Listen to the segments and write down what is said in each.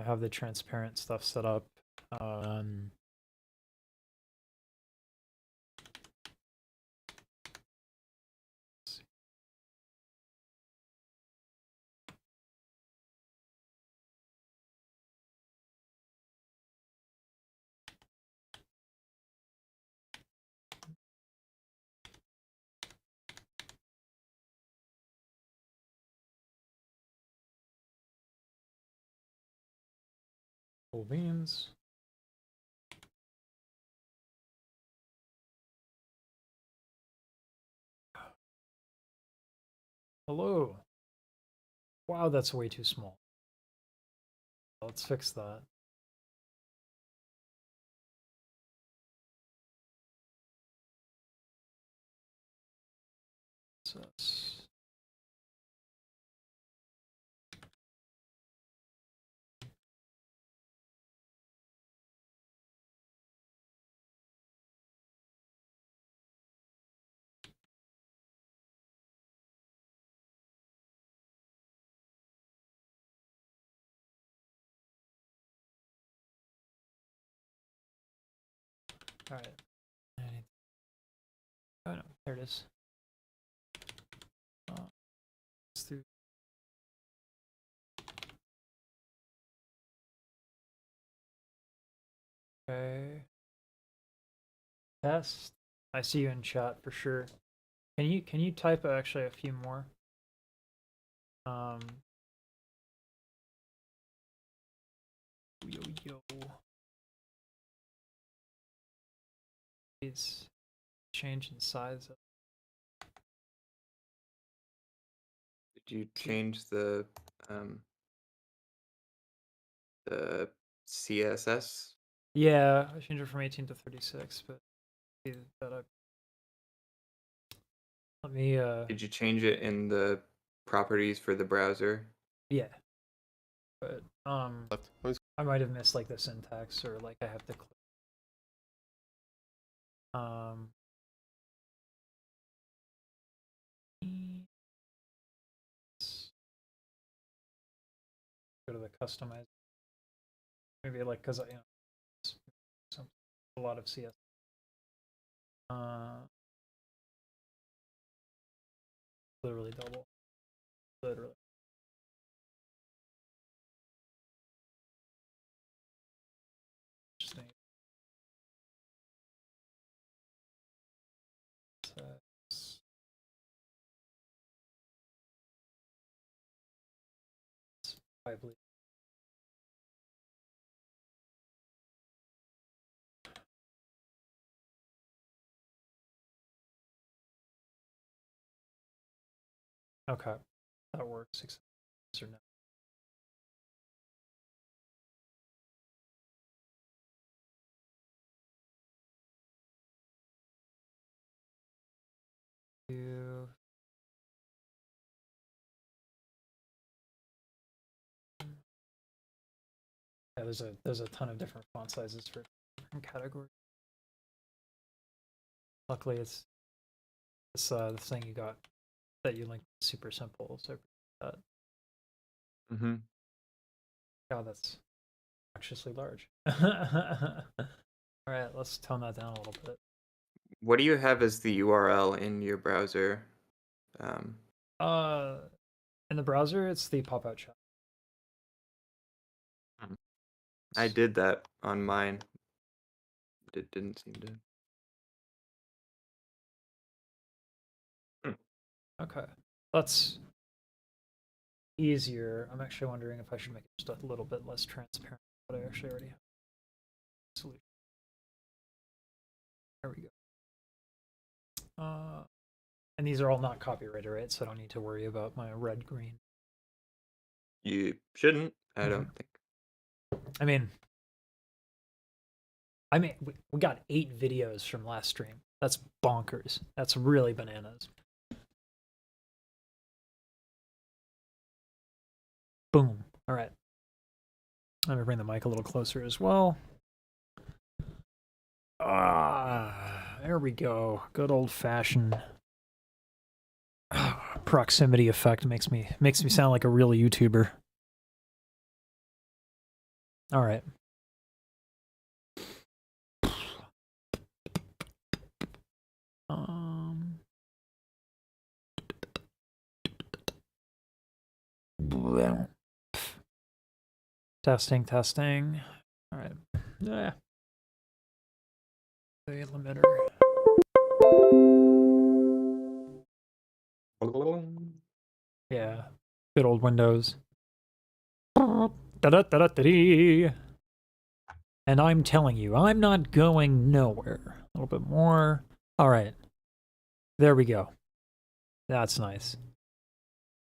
I have the transparent stuff set up. Cool beans. Hello. Wow, that's way too small. Let's fix that. All right. Oh no, there it is. Let's do. Okay. Test. I see you in chat for sure. Can you type actually a few more? Yo. Please change in size. Did you change the CSS? Yeah, I changed it from 18 to 36, but let me Did you change it in the properties for the browser? yeah. But I might have missed like the syntax or like I have to click. Go to the customize. Maybe like because a lot of CS. Literally double. Literally. Interesting. I believe. Okay, that works. Or no. Yeah, there's a ton of different font sizes for different categories. Luckily, it's the thing you got that you linked super simple. So that. God, that's obnoxiously large. All right, let's tone that down a little bit. What do you have as the URL in your browser? In the browser, it's the pop-out shop. I did that on mine. It didn't seem to. Okay, that's easier. I'm actually wondering if I should make it just a little bit less transparent, but I actually already have a solution. There we go. And these are all not copyrighted, right? So I don't need to worry about my red, green. You shouldn't, I don't think. I mean, we got 8 videos from last stream. That's bonkers. That's really bananas. Boom. All right. Let me bring the mic a little closer as well. There we go. Good old fashioned proximity effect makes me sound like a real YouTuber. All right. Um. Testing, testing. All right. Yeah. The limiter. Yeah. Good old Windows. Da-da-da-da-dee. And I'm telling you, I'm not going nowhere. A little bit more. All right. There we go. That's nice.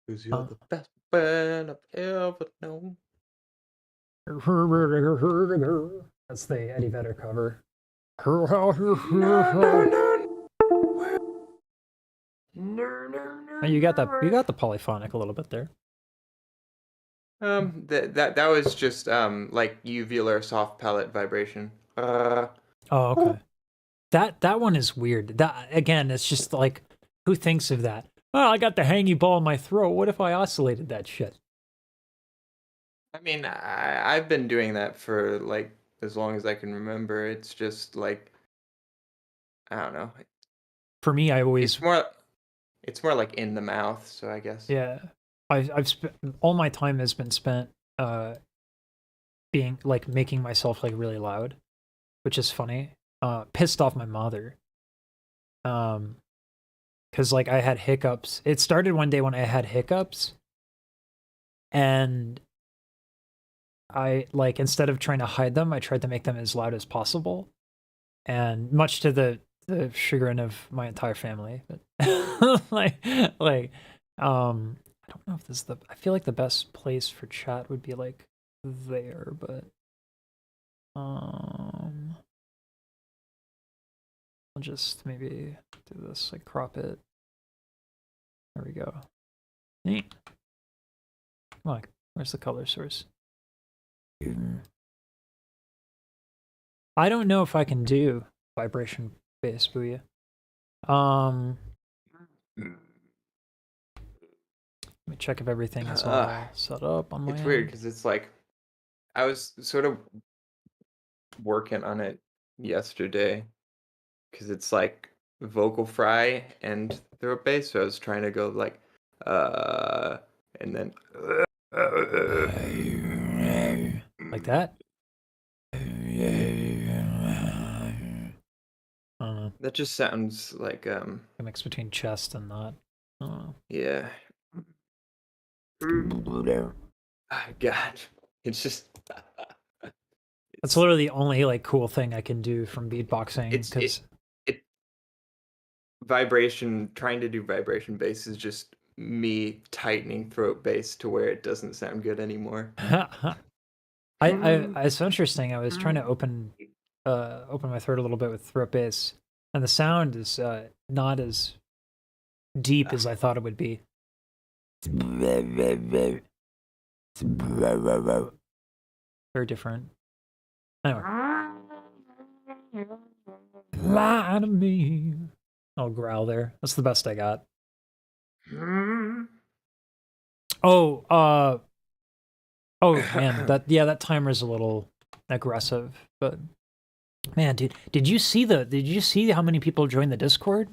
Cause you're the best friend I've ever known. That's the Eddie Vedder cover. You got the polyphonic a little bit there. That was just like uvular soft palate vibration. Oh, okay. That one is weird. That again, it's just like, who thinks of that? Oh, I got the hangy ball in my throat. What if I oscillated that shit? I mean, I've been doing that for like as long as I can remember. It's just like I don't know. For me, I always It's more like in the mouth. So I guess. yeah. I've spent all my time has been spent being like making myself like really loud, which is funny. Pissed off my mother. Because like I had hiccups. It started one day when I had hiccups, and I like instead of trying to hide them, I tried to make them as loud as possible, and much to the chagrin of my entire family. But like I don't know if this is the. I feel like the best place for chat would be like there, but I'll just maybe do this, like crop it. There we go. Neat. Come on, where's the color source? I don't know if I can do vibration bass, Booyah. Let me check if everything is all set up on my It's end. weird because it's like I was sort of working on it yesterday because it's like vocal fry and throat bass. So I was trying to go like and then Like that? That just sounds like A mix between chest and that. yeah. God, it's just That's literally the only like cool thing I can do from beatboxing. Because it trying to do vibration bass is just me tightening throat bass to where it doesn't sound good anymore. it's so interesting. I was trying to open my throat a little bit with throat bass, and the sound is not as deep as I thought it would be. Very different. Anyway. Lie to me. I'll growl there. That's the best I got. Oh, man, that timer's a little aggressive, but man, dude, did you see how many people joined the Discord?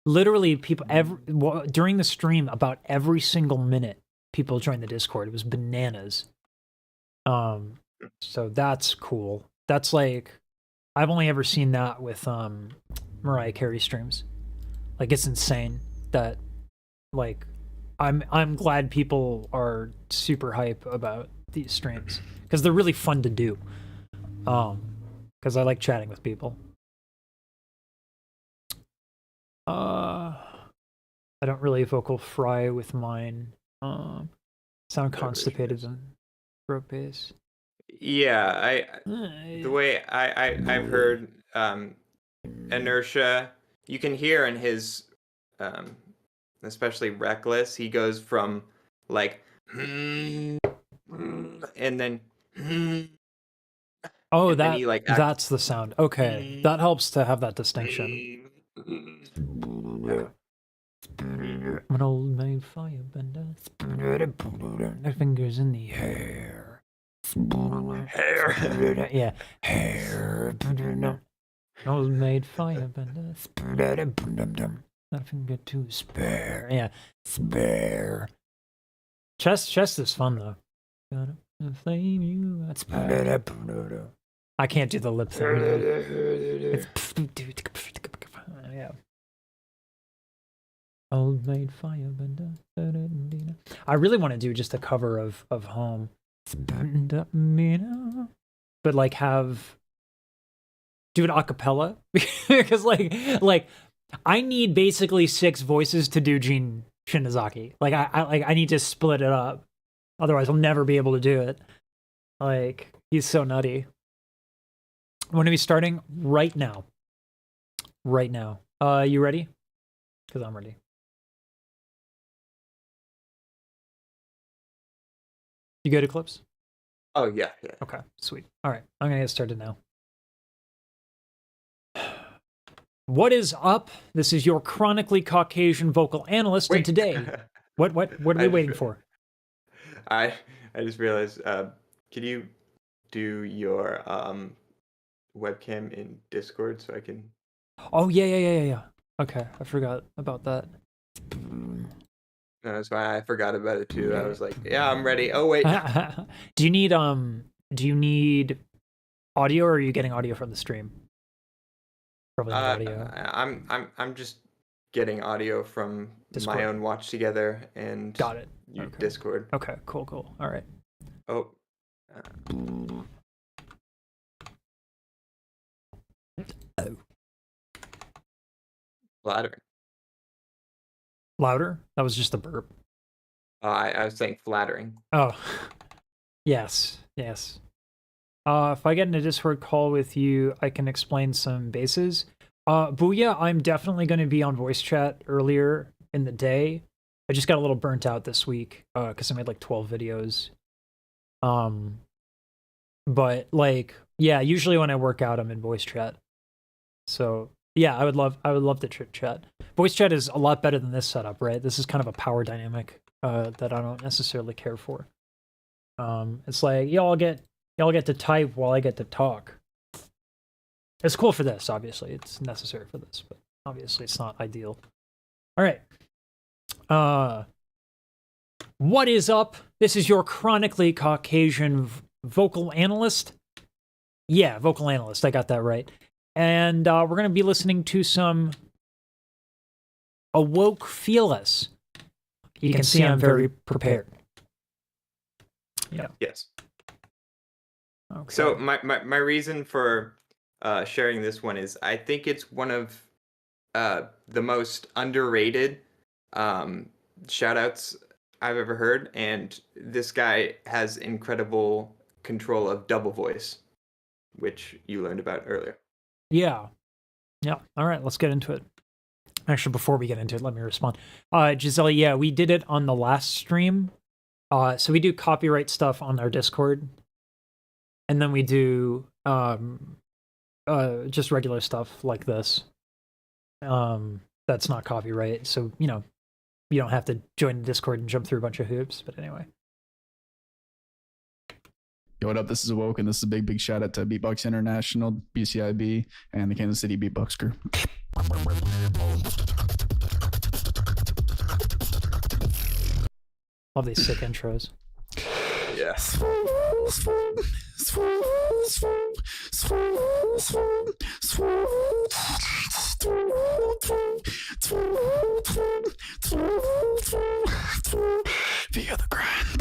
Literally, people during the stream, about every single minute, people joined the Discord. It was bananas. So that's cool. That's like, I've only ever seen that with Mariah Carey streams. Like, it's insane that, like, I'm glad people are super hype about these streams because they're really fun to do. Because I like chatting with people. I don't really vocal fry with mine. Sound constipated and throat bass. Yeah, the way I've heard Inertia, you can hear in his especially Reckless, he goes from like and then oh, and then he like that's the sound. Okay, that helps to have that distinction. I'm an old maid firebender. My fingers in the air. Yeah. Old maid firebender. Nothing good to spare. Yeah. Spare. Chest is fun though. Gonna flame you. I can't do the lip thing. Yeah. Old maid firebender. I really want to do just a cover of Home. But like do it a cappella because like I need basically 6 voices to do Gene Shinizaki. Like I need to split it up. Otherwise I'll never be able to do it. Like he's so nutty. I'm going to be starting right now. Right now. You ready? Cuz I'm ready. You go to clips? Oh yeah. Okay, sweet. All right, I'm gonna get started now. What is up? This is your chronically Caucasian vocal analyst, and today, what are we waiting for? I just realized. Can you do your webcam in Discord so I can? Oh yeah. Okay, I forgot about that. No, that's why I forgot about it too. I was like, yeah, I'm ready. Oh wait. Do you need audio, or are you getting audio from the stream? Probably need audio. I'm just getting audio from Discord. my own watch together and got it. Okay. Discord. Okay, cool. All right. Oh. Flattering. Louder? That was just a burp. I was saying flattering. Oh, yes. If I get in a Discord call with you, I can explain some bases. Booyah, I'm definitely going to be on voice chat earlier in the day. I just got a little burnt out this week because I made like 12 videos. But like, yeah, usually when I work out, I'm in voice chat. So yeah, I would love to chat. Voice chat is a lot better than this setup, right? This is kind of a power dynamic that I don't necessarily care for. It's like y'all get to type while I get to talk. It's cool for this, obviously. It's necessary for this, but obviously it's not ideal. All right. What is up? This is your chronically Caucasian vocal analyst. Yeah, vocal analyst. I got that right. And we're going to be listening to some Awoke Fearless. You can see I'm very prepared. Yeah. Yes. Okay. So my reason for sharing this one is I think it's one of the most underrated shoutouts I've ever heard, and this guy has incredible control of double voice, which you learned about earlier. Yeah. All right, let's get into it. Actually, before we get into it, let me respond. Giselle, yeah, we did it on the last stream. So we do copyright stuff on our Discord, and then we do just regular stuff like this. That's not copyright, so you know, you don't have to join the Discord and jump through a bunch of hoops. But anyway. Yo, what up? This is Awoke, and this is a big shout out to Beatbox International, BCIB, and the Kansas City Beatbox Crew. Love these sick intros. Yes. Via the grind.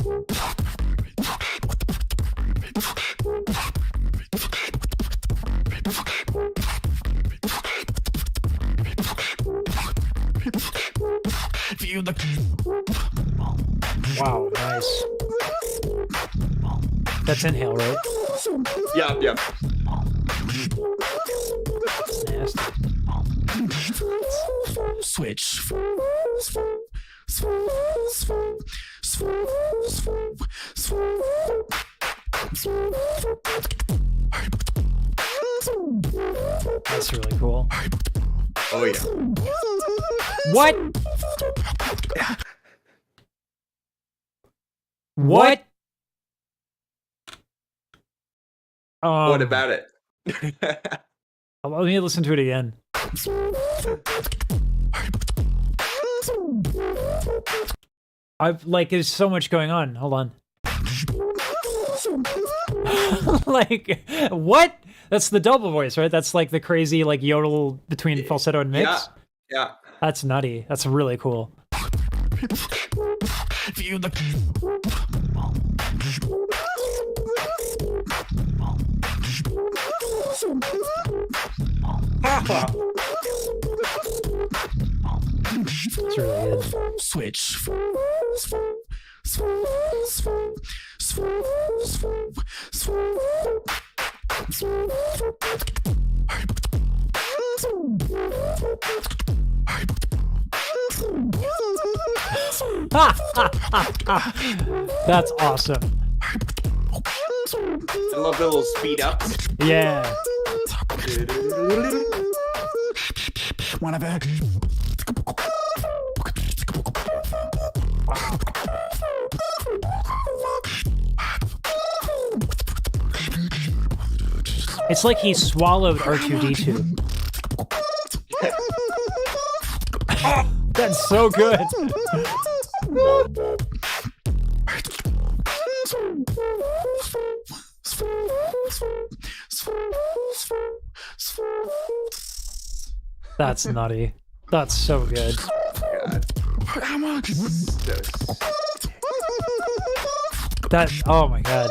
Wow, nice. That's inhale, right? Yeah. Nasty. Switch. That's really cool. Oh yeah. What? What? What about it? Let me listen to it again. I've like there's so much going on. Hold on. Like what? That's the double voice, right? That's like the crazy like yodel between falsetto and mix. Yeah. That's nutty. That's really cool. It's really good. Switch. That's awesome. I love the little speed ups. Yeah. It's like he swallowed R2-D2. That's so good. That's nutty. That's so good. God. That, oh my god.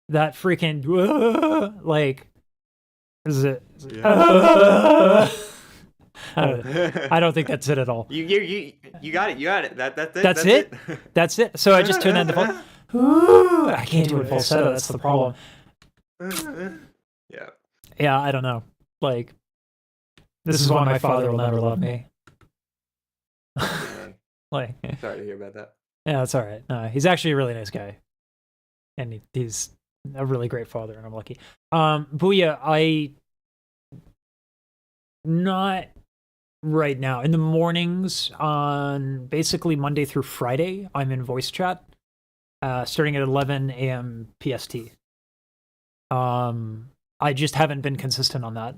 That freaking, like, is it? I don't think that's it at all. You got it. You got it. That's it. That's it? That's it. So I just turned that to falsetto. I can't do it falsetto. That's the problem. Yeah. Yeah, I don't know. Like, this is why my father will never love me. Like, Sorry to hear about that. yeah, that's all right. No, he's actually a really nice guy, and he's a really great father, and I'm lucky. Booyah, not right now. In the mornings, on basically Monday through Friday, I'm in voice chat, starting at 11 a.m. PST. I just haven't been consistent on that.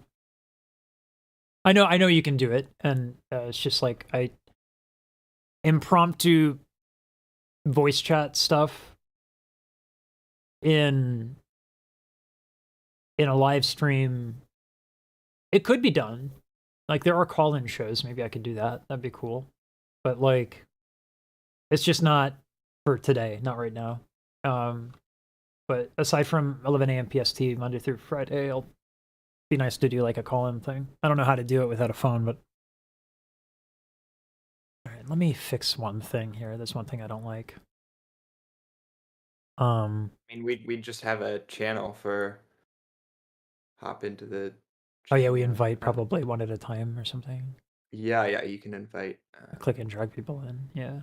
I know you can do it, and it's just like impromptu voice chat stuff in a live stream. It could be done. Like there are call-in shows. Maybe I could do that. That'd be cool. But like, it's just not for today. Not right now. But aside from 11 a.m. PST, Monday through Friday, it'll be nice to do like a call-in thing. I don't know how to do it without a phone, but all right. Let me fix one thing here. There's one thing I don't like. I mean, we just have a channel for hop into the. Oh yeah, we invite probably one at a time or something. Yeah, you can invite. Click and drag people in. Yeah.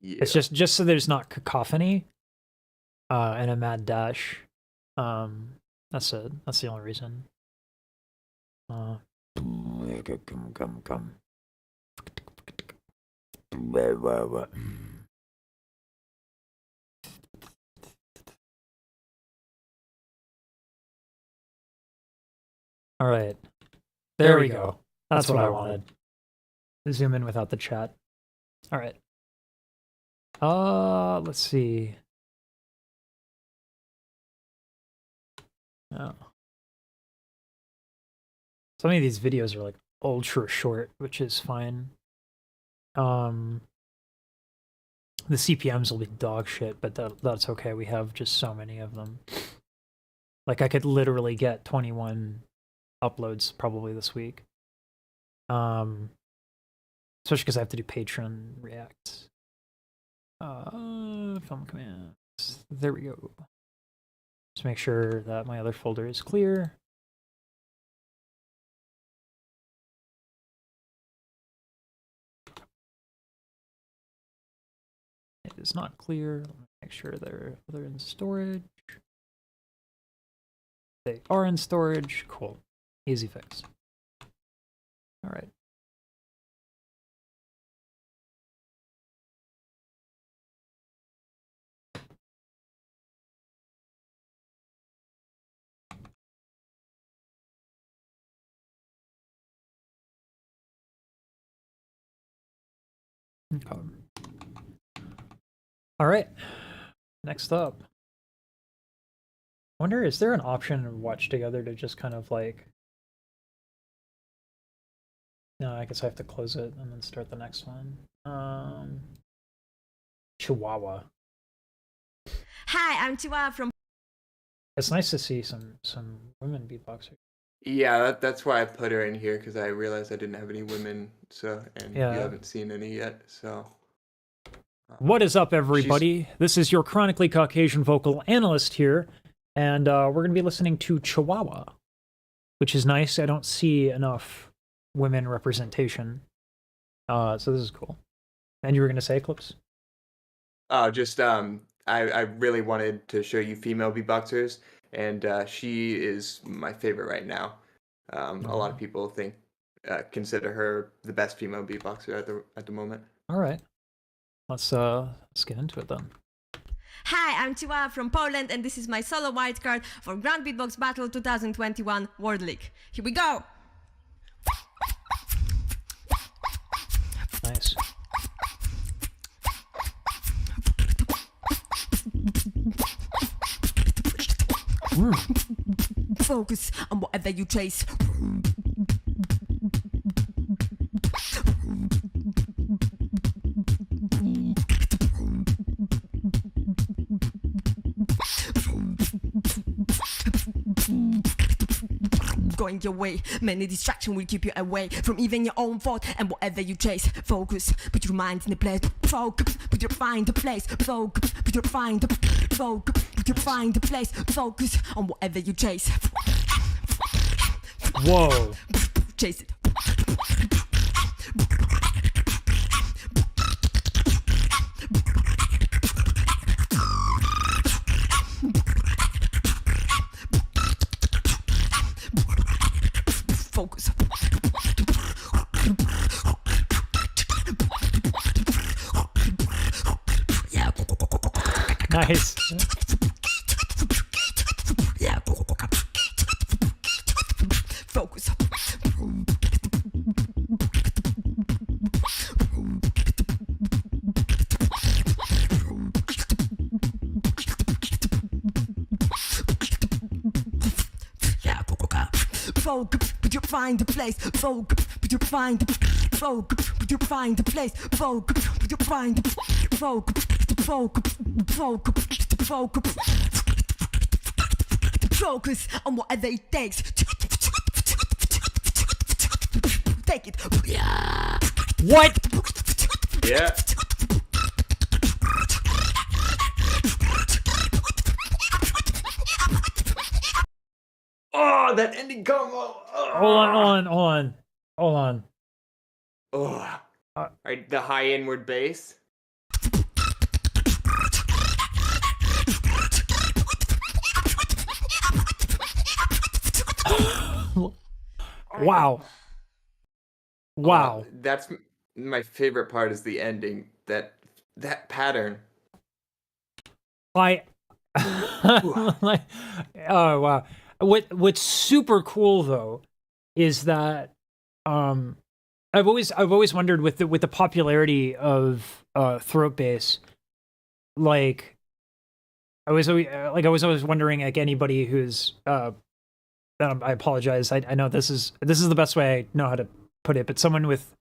Yeah. It's just so there's not cacophony, and a mad dash. That's it. That's the only reason. Come. All right. There we go. That's what I wanted. Zoom in without the chat. All right. Let's see. Oh. Some of these videos are like ultra short, which is fine. The CPMs will be dog shit, but that's okay. We have just so many of them. Like I could literally get 21 uploads probably this week. Especially because I have to do Patreon React. Film commands. There we go. Just make sure that my other folder is clear. It is not clear. Let me make sure they're in storage. They are in storage. Cool. Easy fix. All right. Okay. All right. Next up. I wonder, is there an option in Watch Together to just kind of like... No, I guess I have to close it and then start the next one. Chihuahua. Hi, I'm Chihuahua from... It's nice to see some women beatboxers. Yeah, that's why I put her in here, because I realized I didn't have any women, and Yeah. you haven't seen any yet, so. What is up, everybody? This is your chronically Caucasian vocal analyst here, and we're going to be listening to Chihuahua, which is nice. I don't see enough women representation, so this is cool. And you were going to say, Eclipse? I really wanted to show you female beatboxers, and she is my favorite right now. A lot of people consider her the best female beatboxer at the moment. All right, let's get into it then. Hi, I'm Chihuahua from Poland, and this is my solo wildcard for Grand Beatbox Battle 2021 World League. Here we go! Nice. Focus on whatever you chase. Going your way, many distractions will keep you away from even your own thought and whatever you chase. Focus, put your mind in the place. Focus, put your find the place. Focus, put your find the focus, put your find the place. Focus on whatever you chase. Whoa. Chase it. Focus. Nice. Focus. Focus, but you find the place. Focus, but you find the focus, but you find the place. Focus, but you find the focus, focus, focus, focus. Focus on whatever it takes. Take it. What? Yeah. Oh, that ending combo. Oh. Hold on. Oh. Right, the high inward bass. Wow. Wow. That's my favorite part, is the ending. That pattern. Like, oh wow. What's super cool though is that I've always wondered with the popularity of throat bass, like I was always wondering, like, anybody who's I apologize, I know this is the best way I know how to put it, but someone with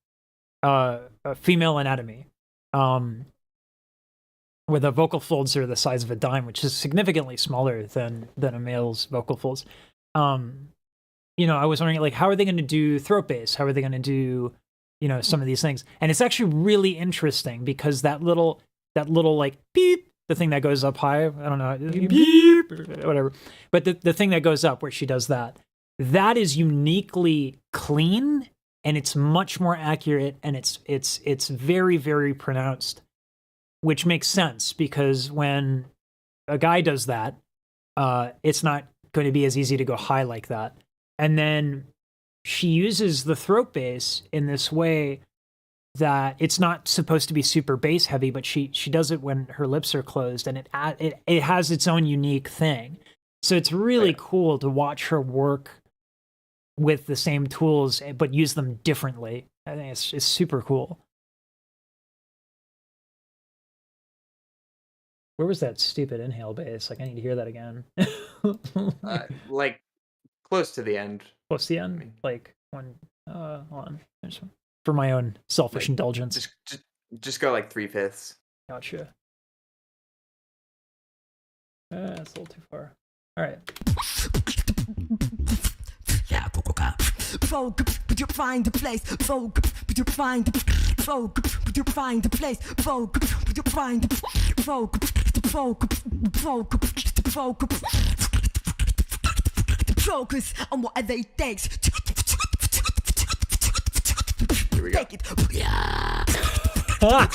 a female anatomy, where the vocal folds are the size of a dime, which is significantly smaller than a male's vocal folds. You know, I was wondering, like, how are they going to do throat bass? How are they going to do, you know, some of these things? And it's actually really interesting because that little like beep, the thing that goes up high, I don't know, beep, whatever. But the thing that goes up where she does that is uniquely clean, and it's much more accurate, and it's very, very pronounced, which makes sense because when a guy does that, it's not going to be as easy to go high like that. And then she uses the throat bass in this way that it's not supposed to be super bass heavy, but she does it when her lips are closed, and it has its own unique thing. So it's really cool to watch her work with the same tools, but use them differently. I think it's super cool. Where was that stupid inhale bass? Like, I need to hear that again. Like close to the end. What's the I end? mean, Like when hold on. There's one. For my own selfish like, indulgence. just go like 3/5. Gotcha. That's a little too far. All right. Focus, but you find the place. Focus, but you find the focus, but you find the place. Focus, but you find the focus, focus on whatever it takes. Here we go. Take it. Ah!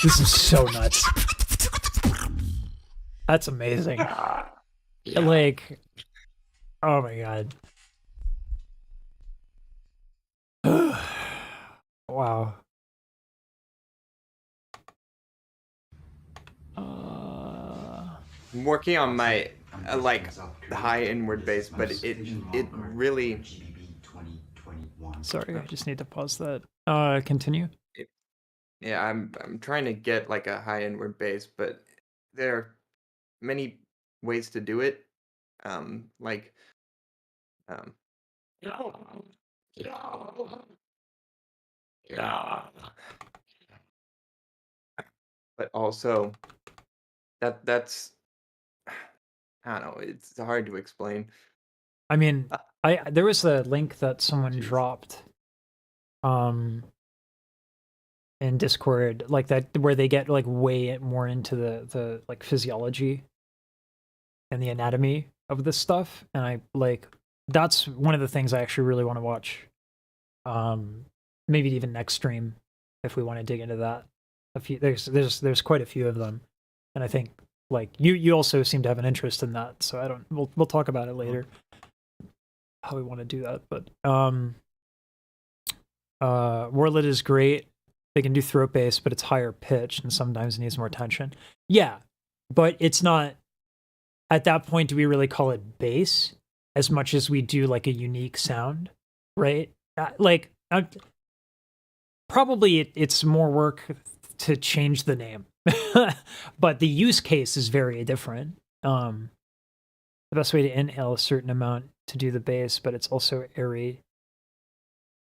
This is so nuts. That's amazing. Like, oh my god. Wow. I'm working on my like high inward bass, but it really. Sorry, I just need to pause that. Continue. Yeah, I'm trying to get like a high inward bass, but there are many ways to do it. Like um but also that's I don't know, it's hard to explain. I mean, there was a link that someone dropped in Discord, like that, where they get like way more into the like physiology and the anatomy of this stuff, and I like that's one of the things I actually really want to watch. Maybe even next stream if we want to dig into that. There's quite a few of them, and I think like you also seem to have an interest in that, so I don't. We'll talk about it later how we want to do that, but Warlet is great. They can do throat bass, but it's higher pitch and sometimes needs more tension. Yeah, but it's not. At that point, do we really call it bass as much as we do like a unique sound, right? Probably it's more work to change the name, but the use case is very different. The best way to inhale a certain amount to do the bass, but it's also airy.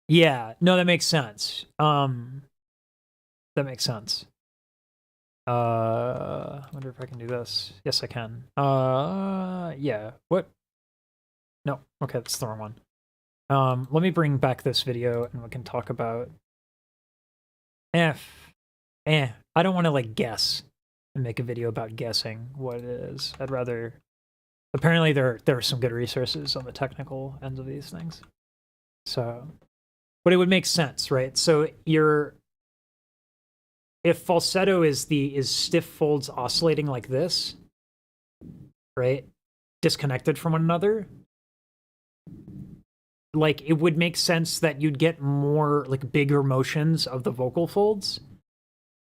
Yeah, no, that makes sense. That makes sense. I wonder if I can do this. Yes, I can. Yeah. What? No. Okay, that's the wrong one. Let me bring back this video and we can talk about. I don't want to like guess and make a video about guessing what it is. I'd rather. Apparently, there are some good resources on the technical ends of these things. So, but it would make sense, right? So if falsetto is stiff folds oscillating like this, right, disconnected from one another, like it would make sense that you'd get more like bigger motions of the vocal folds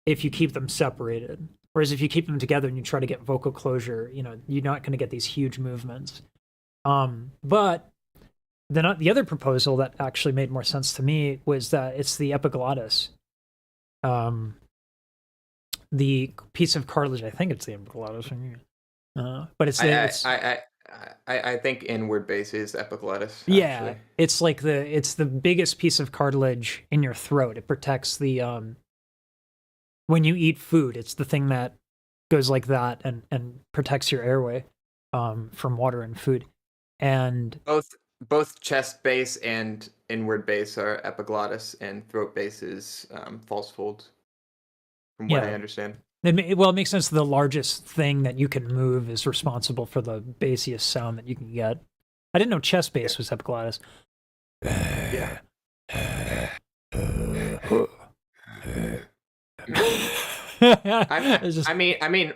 if you keep them separated. Whereas if you keep them together and you try to get vocal closure, you know, you're not going to get these huge movements. But the other proposal that actually made more sense to me was that it's the epiglottis. The piece of cartilage, I think it's the epiglottis. But it's I think inward bass is epiglottis. Yeah, actually. it's like it's the biggest piece of cartilage in your throat. It protects the when you eat food, it's the thing that goes like that and protects your airway from water and food. And both chest bass and inward bass are epiglottis, and throat bass is false folds. From what I understand. It makes sense. The largest thing that you can move is responsible for the bassiest sound that you can get. I didn't know chest bass was epiglottis. Yeah. I mean,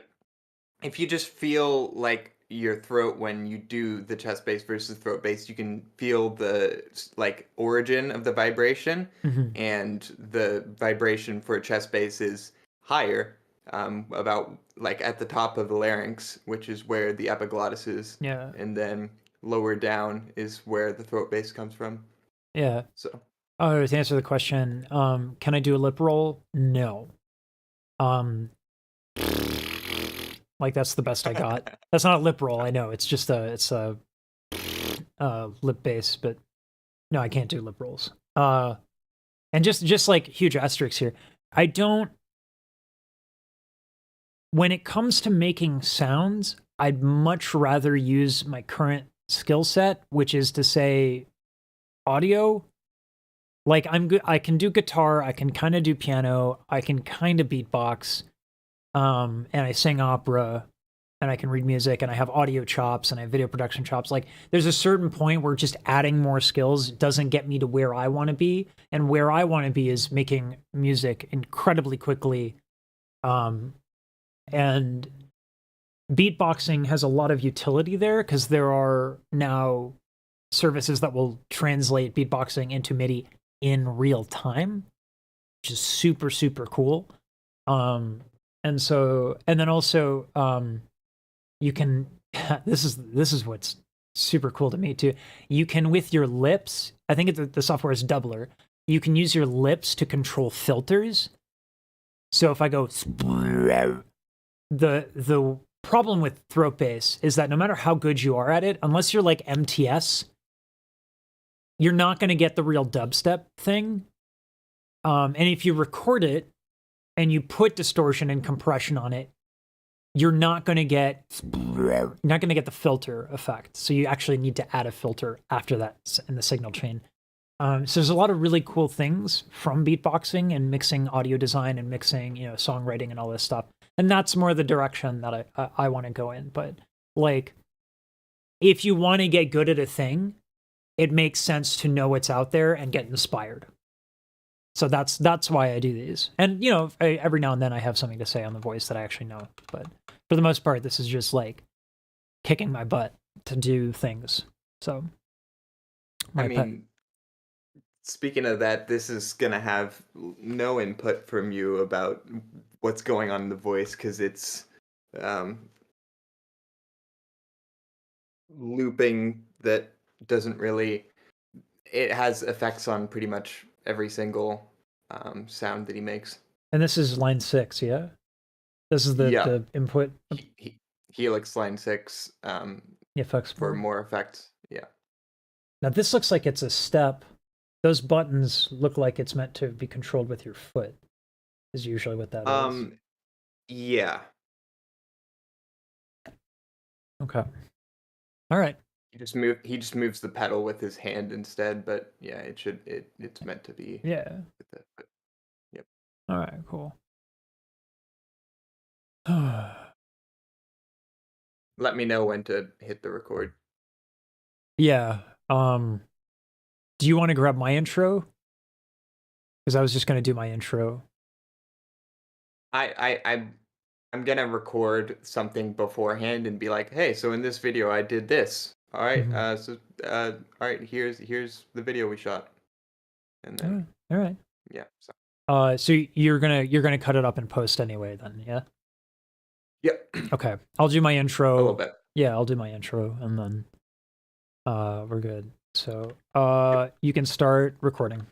if you just feel like your throat when you do the chest bass versus throat bass, you can feel the like origin of the vibration, and the vibration for chest bass is higher, about like at the top of the larynx, which is where the epiglottis is. Yeah. And then lower down is where the throat bass comes from. Yeah. So Oh, to answer the question, can I do a lip roll? No. Like that's the best I got. That's not a lip roll. I know it's just a lip bass, but no, I can't do lip rolls. And just like huge asterisks here. I don't. When it comes to making sounds, I'd much rather use my current skill set, which is to say audio. Like I'm good. I can do guitar. I can kind of do piano. I can kind of beatbox. And I sing opera, and I can read music, and I have audio chops, and I have video production chops. Like there's a certain point where just adding more skills doesn't get me to where I want to be, and where I want to be is making music incredibly quickly. And beatboxing has a lot of utility there because there are now services that will translate beatboxing into MIDI in real time, which is super, super cool. And then also, you can, this is what's super cool to me too. You can, with your lips, I think the software is Doubler. You can use your lips to control filters. So if I go, the problem with throat bass is that no matter how good you are at it, unless you're like MTS, you're not going to get the real dubstep thing. And if you record it and you put distortion and compression on it, you're not going to get the filter effect. So you actually need to add a filter after that in the signal chain. So there's a lot of really cool things from beatboxing and mixing audio design and mixing, songwriting and all this stuff. And that's more the direction that I want to go in. But like, if you want to get good at a thing, it makes sense to know what's out there and get inspired. So that's why I do these. And, every now and then I have something to say on the voice that I actually know. But for the most part, this is just like kicking my butt to do things. So, speaking of that, this is going to have no input from you about what's going on in the voice because it's looping that doesn't really... It has effects on pretty much every single sound that he makes. And this is line 6, yeah? This is the input? Helix line 6 effects for more effects, yeah. Now this looks like it's a step. Those buttons look like it's meant to be controlled with your foot, is usually what that is. Yeah. Okay. All right. He just moves the pedal with his hand instead, but yeah, it's meant to be. Yeah. With the foot. Yep. All right, cool. Let me know when to hit the record. Yeah. Do you want to grab my intro? Because I was just going to do my intro. I'm gonna record something beforehand and be like, hey, so in this video I did this. All right, all right, here's the video we shot. And then all right. Yeah. So you're gonna cut it up in post anyway, then, yeah? Yep. Okay. I'll do my intro. A little bit. Yeah, I'll do my intro and then we're good. So you can start recording.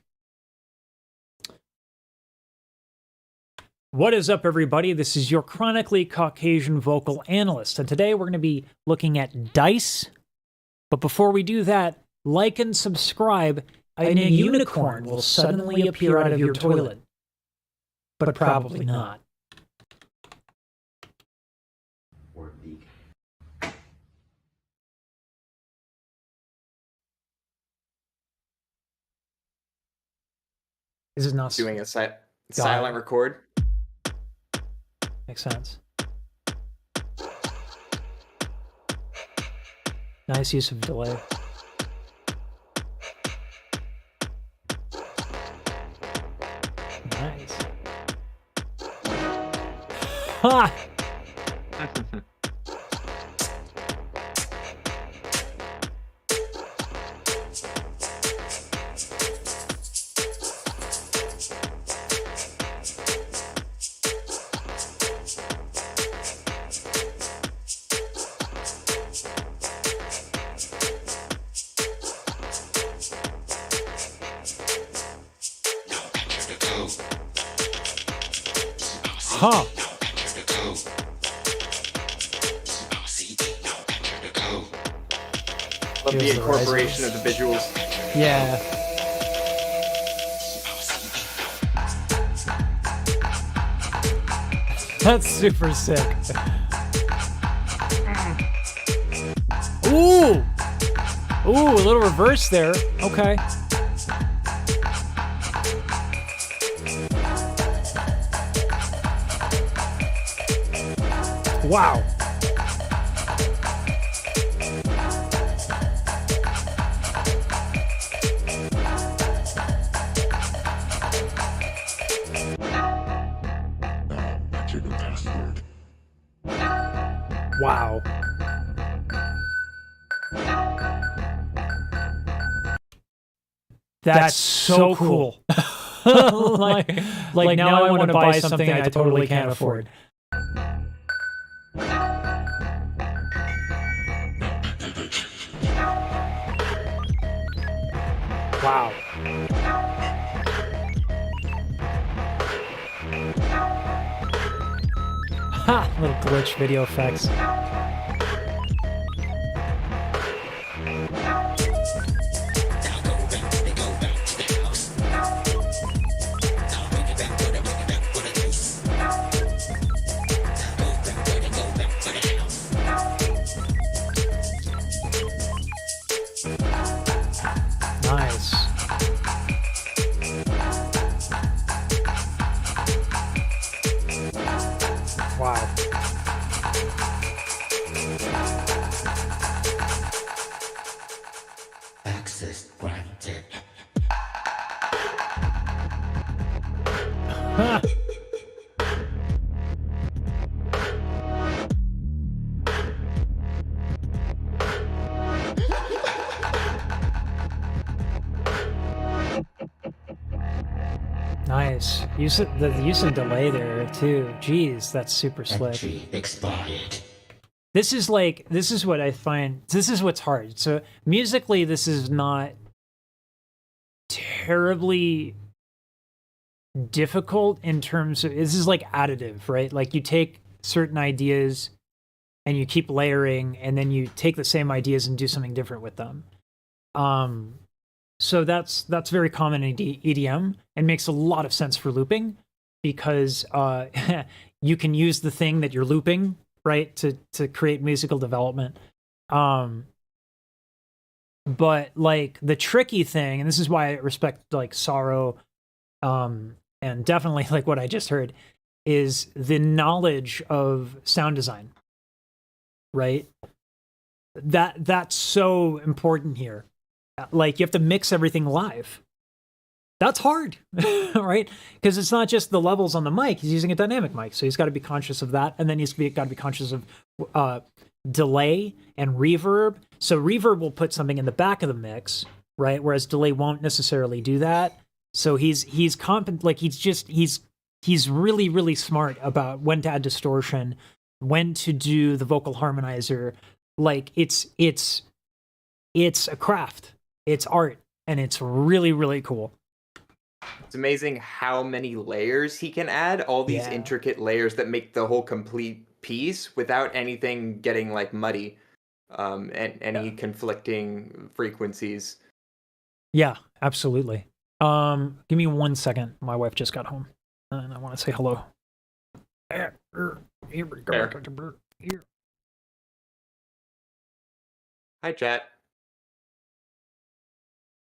What is up, everybody? This is your chronically Caucasian vocal analyst, and today we're going to be looking at dice. But before we do that, like and subscribe, and a unicorn will suddenly appear out of your toilet. But probably not. This is not doing a silent record. Makes sense. Nice use of delay. Nice. Ha! Huh. Love the Here's the incorporation risers. of the visuals. Yeah. That's super sick. Ooh! Ooh, a little reverse there. Okay. Wow. Wow. That's so cool. like now I want to buy something I totally can't afford. Wow. Ha! Little glitch video effects. Nice. Wow. Access granted. Nice. The use of delay there too. Jeez, that's super slick. Entry expired. This is what I find, this is what's hard. So musically, this is not terribly difficult in terms of, this is like additive, right? Like you take certain ideas and you keep layering, and then you take the same ideas and do something different with them. So that's very common in EDM and makes a lot of sense for looping, because you can use the thing that you're looping, right, to create musical development. But like the tricky thing, and this is why I respect like Sorrow, and definitely like what I just heard, is the knowledge of sound design, right? That's so important here. Like you have to mix everything live. That's hard, right? Because it's not just the levels on the mic. He's using a dynamic mic, so he's got to be conscious of that, and then he's got to be conscious of delay and reverb. So reverb will put something in the back of the mix, right? Whereas delay won't necessarily do that. So he's really, really smart about when to add distortion, when to do the vocal harmonizer. Like it's a craft, it's art, and it's really, really cool. It's amazing how many layers he can add, all these intricate layers that make the whole complete piece without anything getting like muddy, and any conflicting frequencies. Yeah, absolutely. Give me 1 second. My wife just got home, and I want to say hello. Here we go. Here. Hi, chat. Ah.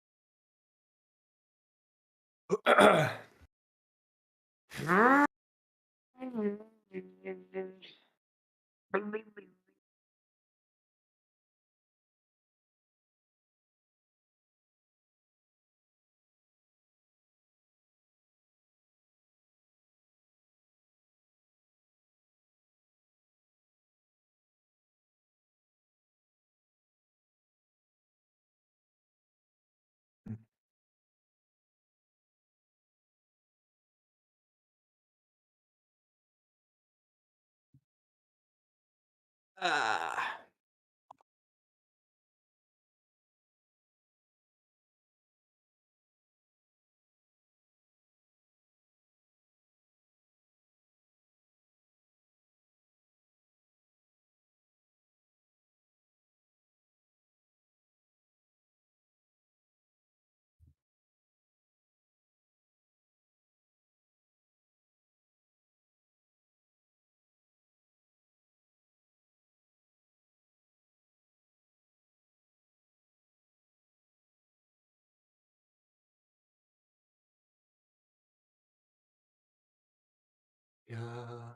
Yeah.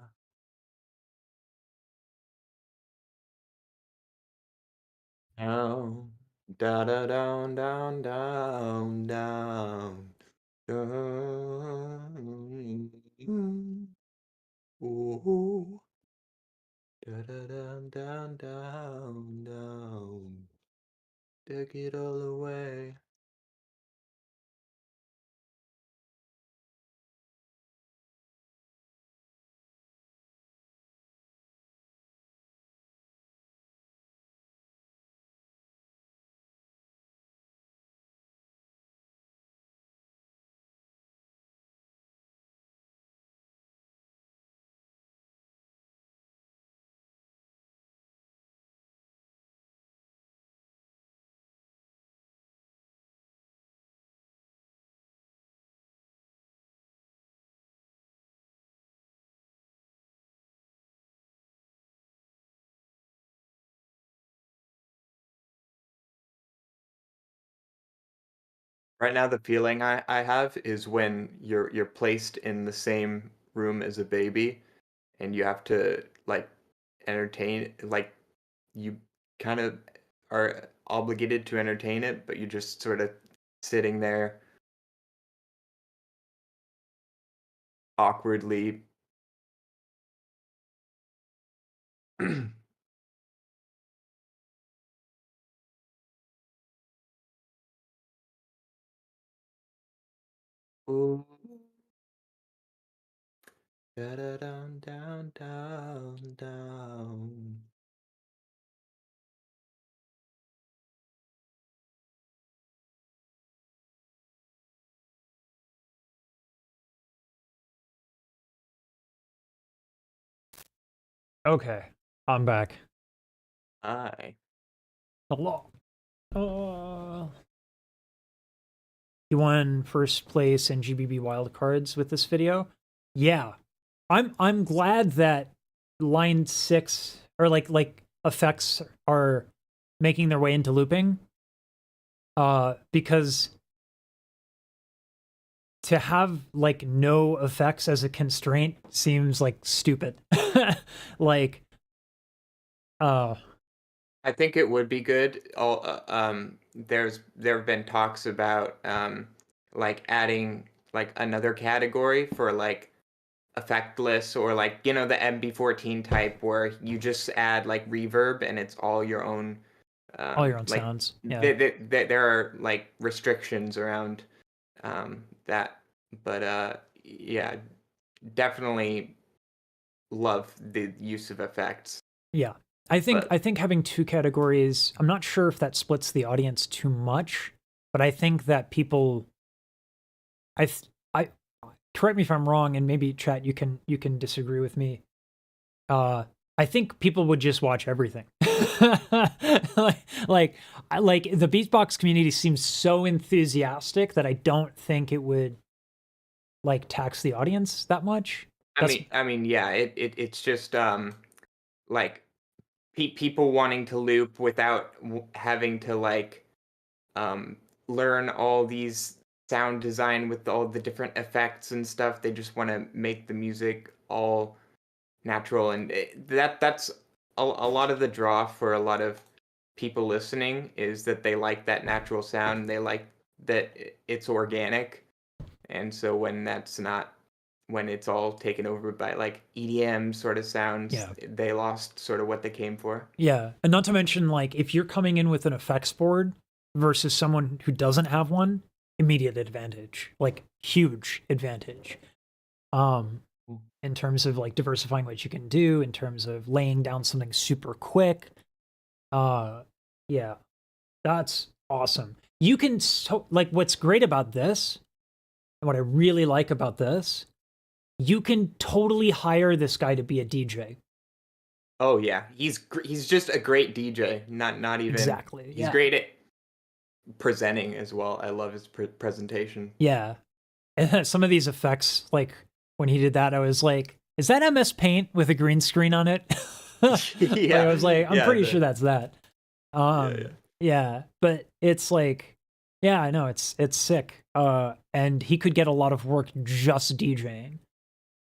Down, da da down, down, down, down, down. Ooh, da da down, down, down, down. Take it all away. Right now, the feeling I have is when you're placed in the same room as a baby, and you have to like entertain, like you kind of are obligated to entertain it, but you're just sort of sitting there awkwardly. Ooh. Da da down, down, down, down. Okay, I'm back. Hi. Hello. He won first place in GBB wildcards with this video. Yeah, I'm glad that line 6 or like effects are making their way into looping. Because to have like no effects as a constraint seems like stupid. Like, I think it would be good. There have been talks about like adding like another category for like effectless or like the MB14 type where you just add like reverb and it's all your own. all your own Like sounds. Yeah. there are like restrictions around that, but yeah, definitely love the use of effects. Yeah. I think But having two categories, I'm not sure if that splits the audience too much, but I think that people I correct me if I'm wrong, and maybe chat you can disagree with me. I think people would just watch everything. like the beatbox community seems so enthusiastic that I don't think it would like tax the audience that much. I mean, yeah, it's just like people wanting to loop without having to like um learn all these sound design with all the different effects and stuff. They just want to make the music all natural, and that's a lot of the draw for a lot of people listening is that they like that natural sound. They like that it's organic, and so when it's all taken over by like EDM sort of sounds, Yeah. they lost sort of what they came for. Yeah, and not to mention like if you're coming in with an effects board versus someone who doesn't have one, immediate advantage, like huge advantage. In terms of like diversifying what you can do, in terms of laying down something super quick. Yeah, that's awesome. You can like what's great about this, and what I really like about this, you can totally hire this guy to be a DJ. Oh yeah, he's just a great DJ. Not even Exactly. He's Yeah. great at presenting as well. I love his presentation. Yeah. And some of these effects, like when he did that, I was like, is that MS Paint with a green screen on it? Yeah. I was like, I'm Yeah, pretty sure that's that. yeah. Yeah, but it's like, yeah, I know it's sick. And he could get a lot of work just DJing.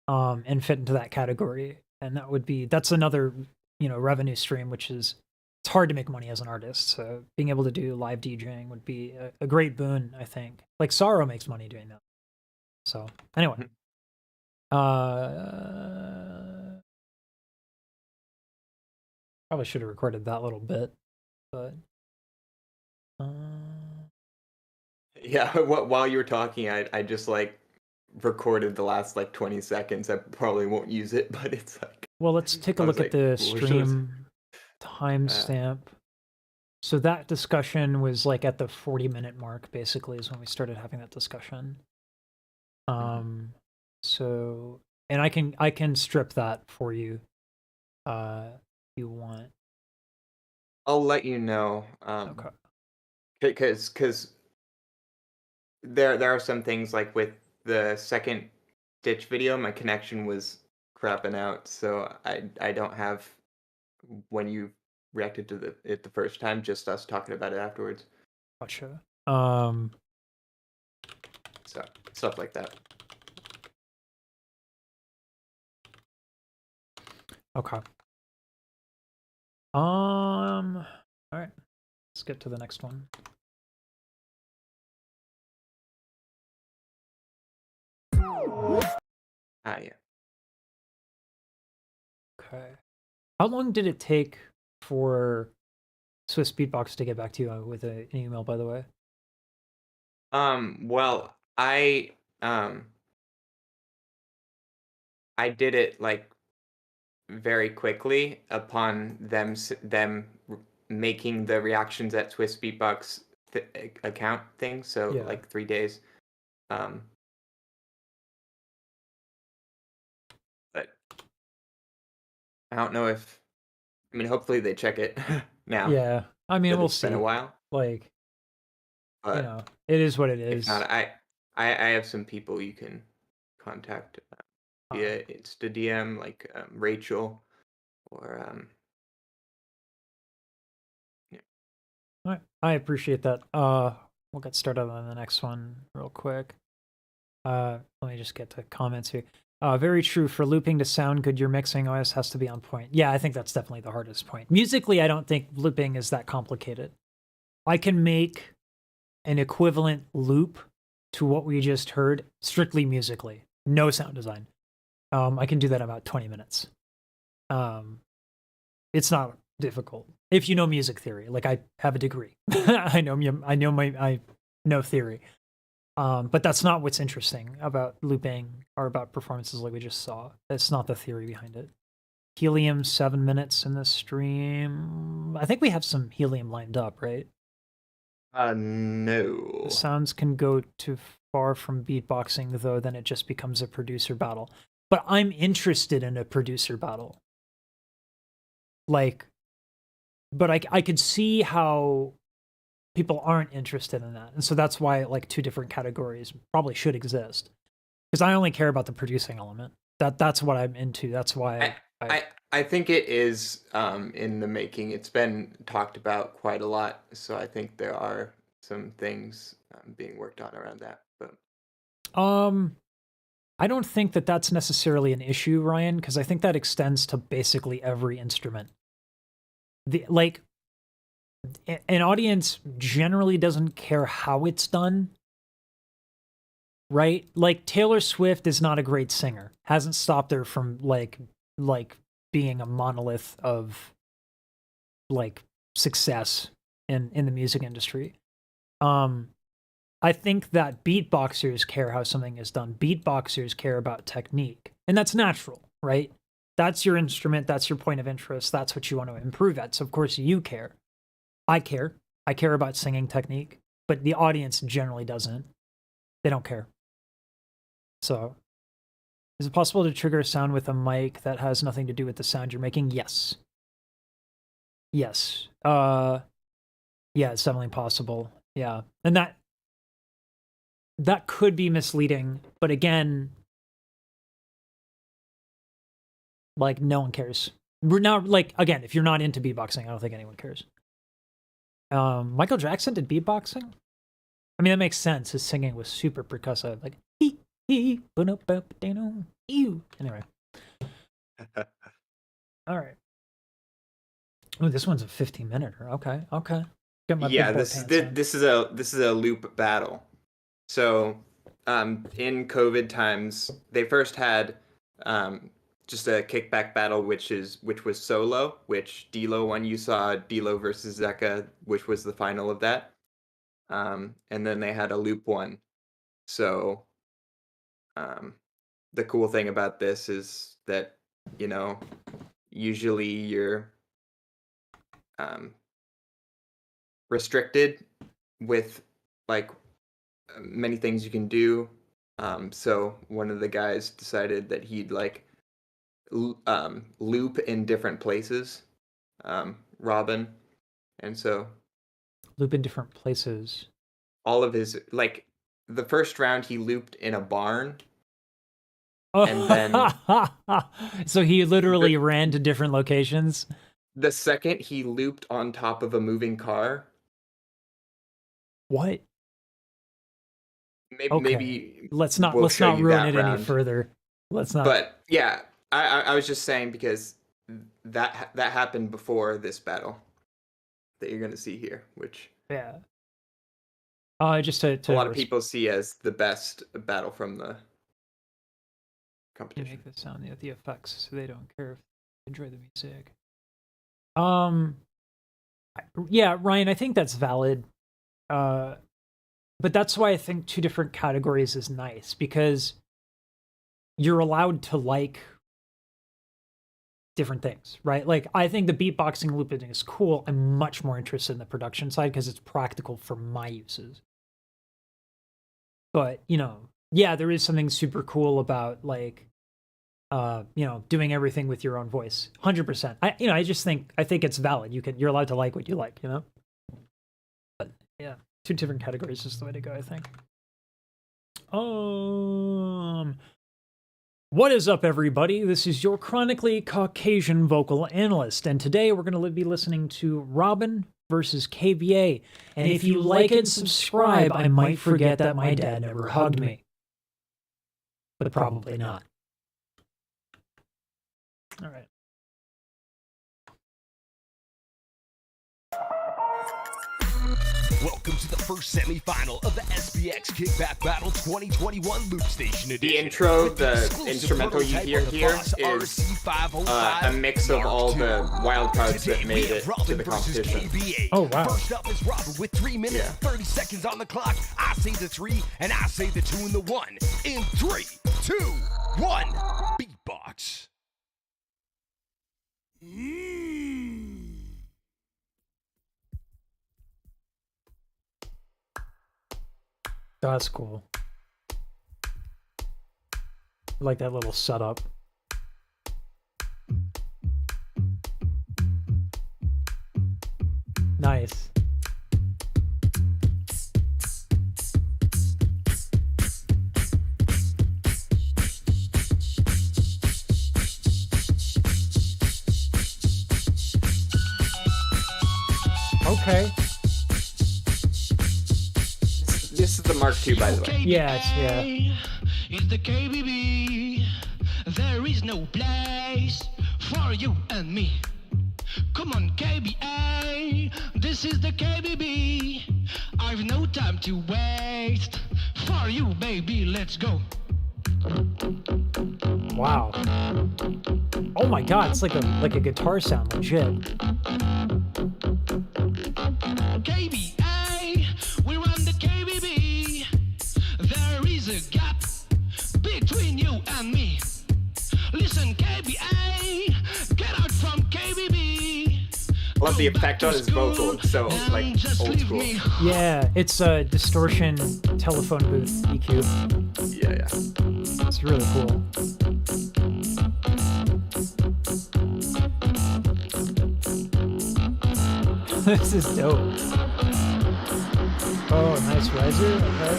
and fit into that category. And that's another, revenue stream, which is, it's hard to make money as an artist. So being able to do live DJing would be a great boon, I think. Like Sorrow makes money doing that. So anyway, probably should have recorded that little bit, but Yeah, while you were talking, I just like recorded the last like 20 seconds. I probably won't use it, but it's like, well, let's take a I was look at like, the "What should I-" stream timestamp. So that discussion was like at the 40-minute mark, basically, is when we started having that discussion. So, and I can strip that for you, if you want. I'll let you know. Okay. Because there are some things like with the second ditch video, my connection was crapping out, so I don't have when you reacted to it the first time, just us talking about it afterwards. Gotcha. So stuff like that. Okay. All right. Let's get to the next one. Yeah. Okay. How long did it take for Swiss Beatbox to get back to you with an email, by the way? Well, I did it like very quickly upon them making the reactions at Swiss Beatbox account thing. So Yeah. like 3 days. But I don't know if. I mean, hopefully they check it now. Yeah. I mean, 'Cause we'll it's see. been a while. Like, But it is what it if is. not, I have some people you can contact via Insta DM, like Rachel, or yeah. All right. I appreciate that. We'll get started on the next one real quick. Let me just get to comments here. Very true. For looping to sound good, your mixing OS has to be on point. Yeah, I think that's definitely the hardest point. Musically, I don't think looping is that complicated. I can make an equivalent loop to what we just heard strictly musically, no sound design. I can do that in about 20 minutes. It's not difficult if you know music theory. Like, I have a degree. I know theory. But that's not what's interesting about looping or about performances like we just saw. That's not the theory behind it. Helium, 7 minutes in the stream. I think we have some helium lined up, right? No. The sounds can go too far from beatboxing, though, then it just becomes a producer battle. But I'm interested in a producer battle. Like, but I could see how people aren't interested in that. And so that's why like two different categories probably should exist. Because I only care about the producing element. That's what I'm into. That's why I think it is in the making. It's been talked about quite a lot, so I think there are some things being worked on around that. But I don't think that that's necessarily an issue, Ryan, because I think that extends to basically every instrument. An audience generally doesn't care how it's done, right? Like Taylor Swift is not a great singer. Hasn't stopped her from like being a monolith of like success in the music industry. I think that beatboxers care how something is done. Beatboxers care about technique, and that's natural, right? That's your instrument. That's your point of interest. That's what you want to improve at. So of course you care. I care. I care about singing technique, but the audience generally doesn't. They don't care. So, is it possible to trigger a sound with a mic that has nothing to do with the sound you're making? Yes. Yes. Yeah, it's definitely possible. Yeah. And that could be misleading, but again, like no one cares. We're not like, again, if you're not into beatboxing, I don't think anyone cares. Michael Jackson did beatboxing? I mean, that makes sense. His singing was super percussive, like Ew. Anyway. All right. Oh, this one's a 15-minute. Okay. Got my Yeah, big boy this pants on. this is a loop battle. So, in COVID times, they first had just a kickback battle, which was solo, which D'Lo one you saw, D'Lo versus Zeka, which was the final of that. And then they had a loop one. So, the cool thing about this is that, you know, usually you're restricted with like many things you can do. So one of the guys decided that he'd like loop in different places, Robin, and so Loop in different places. all of his like the first round he looped in a barn. Oh, And then so he literally ran to different locations. The second he looped on top of a moving car. What? Maybe Okay. maybe Let's not we'll show you ruin that it any round. further. Let's not. But yeah, I was just saying because that happened before this battle that you're gonna see here, which Yeah. Just to a lot of people see as the best battle from the You competition. make the sound the effects, so they don't care if they enjoy the music. Yeah, Ryan, I think that's valid. But that's why I think two different categories is nice, because you're allowed to like different things, right? Like, I think the beatboxing looping is cool. I'm much more interested in the production side because it's practical for my uses. But, you know, yeah, there is something super cool about like, you know, doing everything with your own voice. 100%. I think it's valid. You're allowed to like what you like, you know? But yeah, two different categories is the way to go, I think. What is up, everybody? This is your chronically Caucasian vocal analyst, and today we're going to be listening to Robin versus KBA. And if you like and subscribe, I might forget that my dad never hugged me. But probably not. All right. Welcome to the first semifinal of the SBX Kickback Battle 2021 Loop Station Edition. The intro, With the exclusive instrumental you prototype hear of the here Boss is RC505 a mix of Mark all II. the wildcards Today that we made have it Robin to the versus competition. KBA. Oh, wow. First up is Robin with 3 minutes Yeah. and 30 seconds on the clock. I say the 3 and I say the 2 and the 1. In 3, 2, 1, beatbox. That's cool. I like that little setup. Nice. Okay. This is the Mark II, by the way. Yeah, yeah. It's the KBB. There is no place for you and me. Come on, KBA. This is the KBB. I've no time to waste. For you, baby, let's go. Wow. Oh my god, it's like a guitar sound, legit. KBA, we run the KBB. There is a gap between you and me. Listen, KBA, get out from KBB. I love the effect on his vocal. It's so like old school. Yeah, it's a distortion telephone booth EQ. Yeah. It's really cool. This is dope. Oh, nice riser. Okay.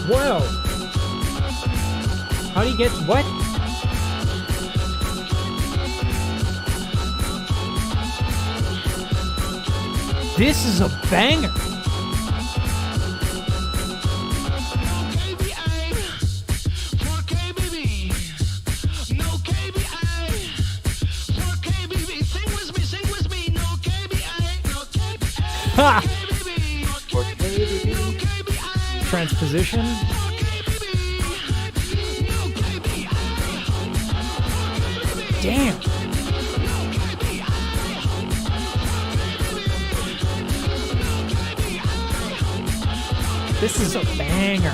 Whoa! How do you get what? This is a banger. Transposition. Damn. This is a banger.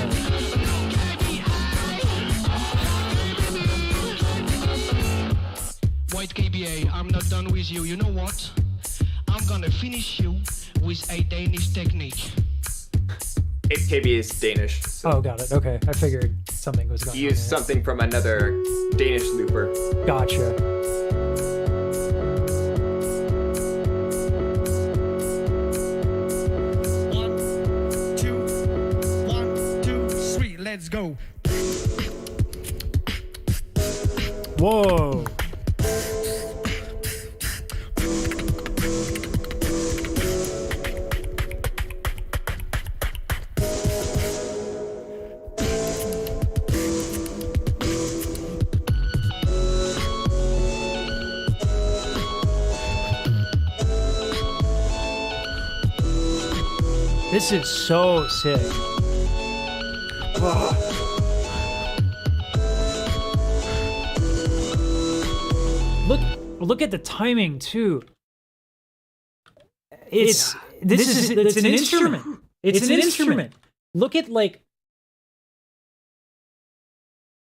White KBA, I'm not done with you. You know what? I'm gonna finish you with a Danish technique. KB is Danish. So Oh, got it. Okay, I figured something was going he on. used there. something from another Danish looper. Gotcha. One, two, three, let's go. Whoa. This is so sick. Look at the timing too. It's an instrument. It's an instrument. Look at like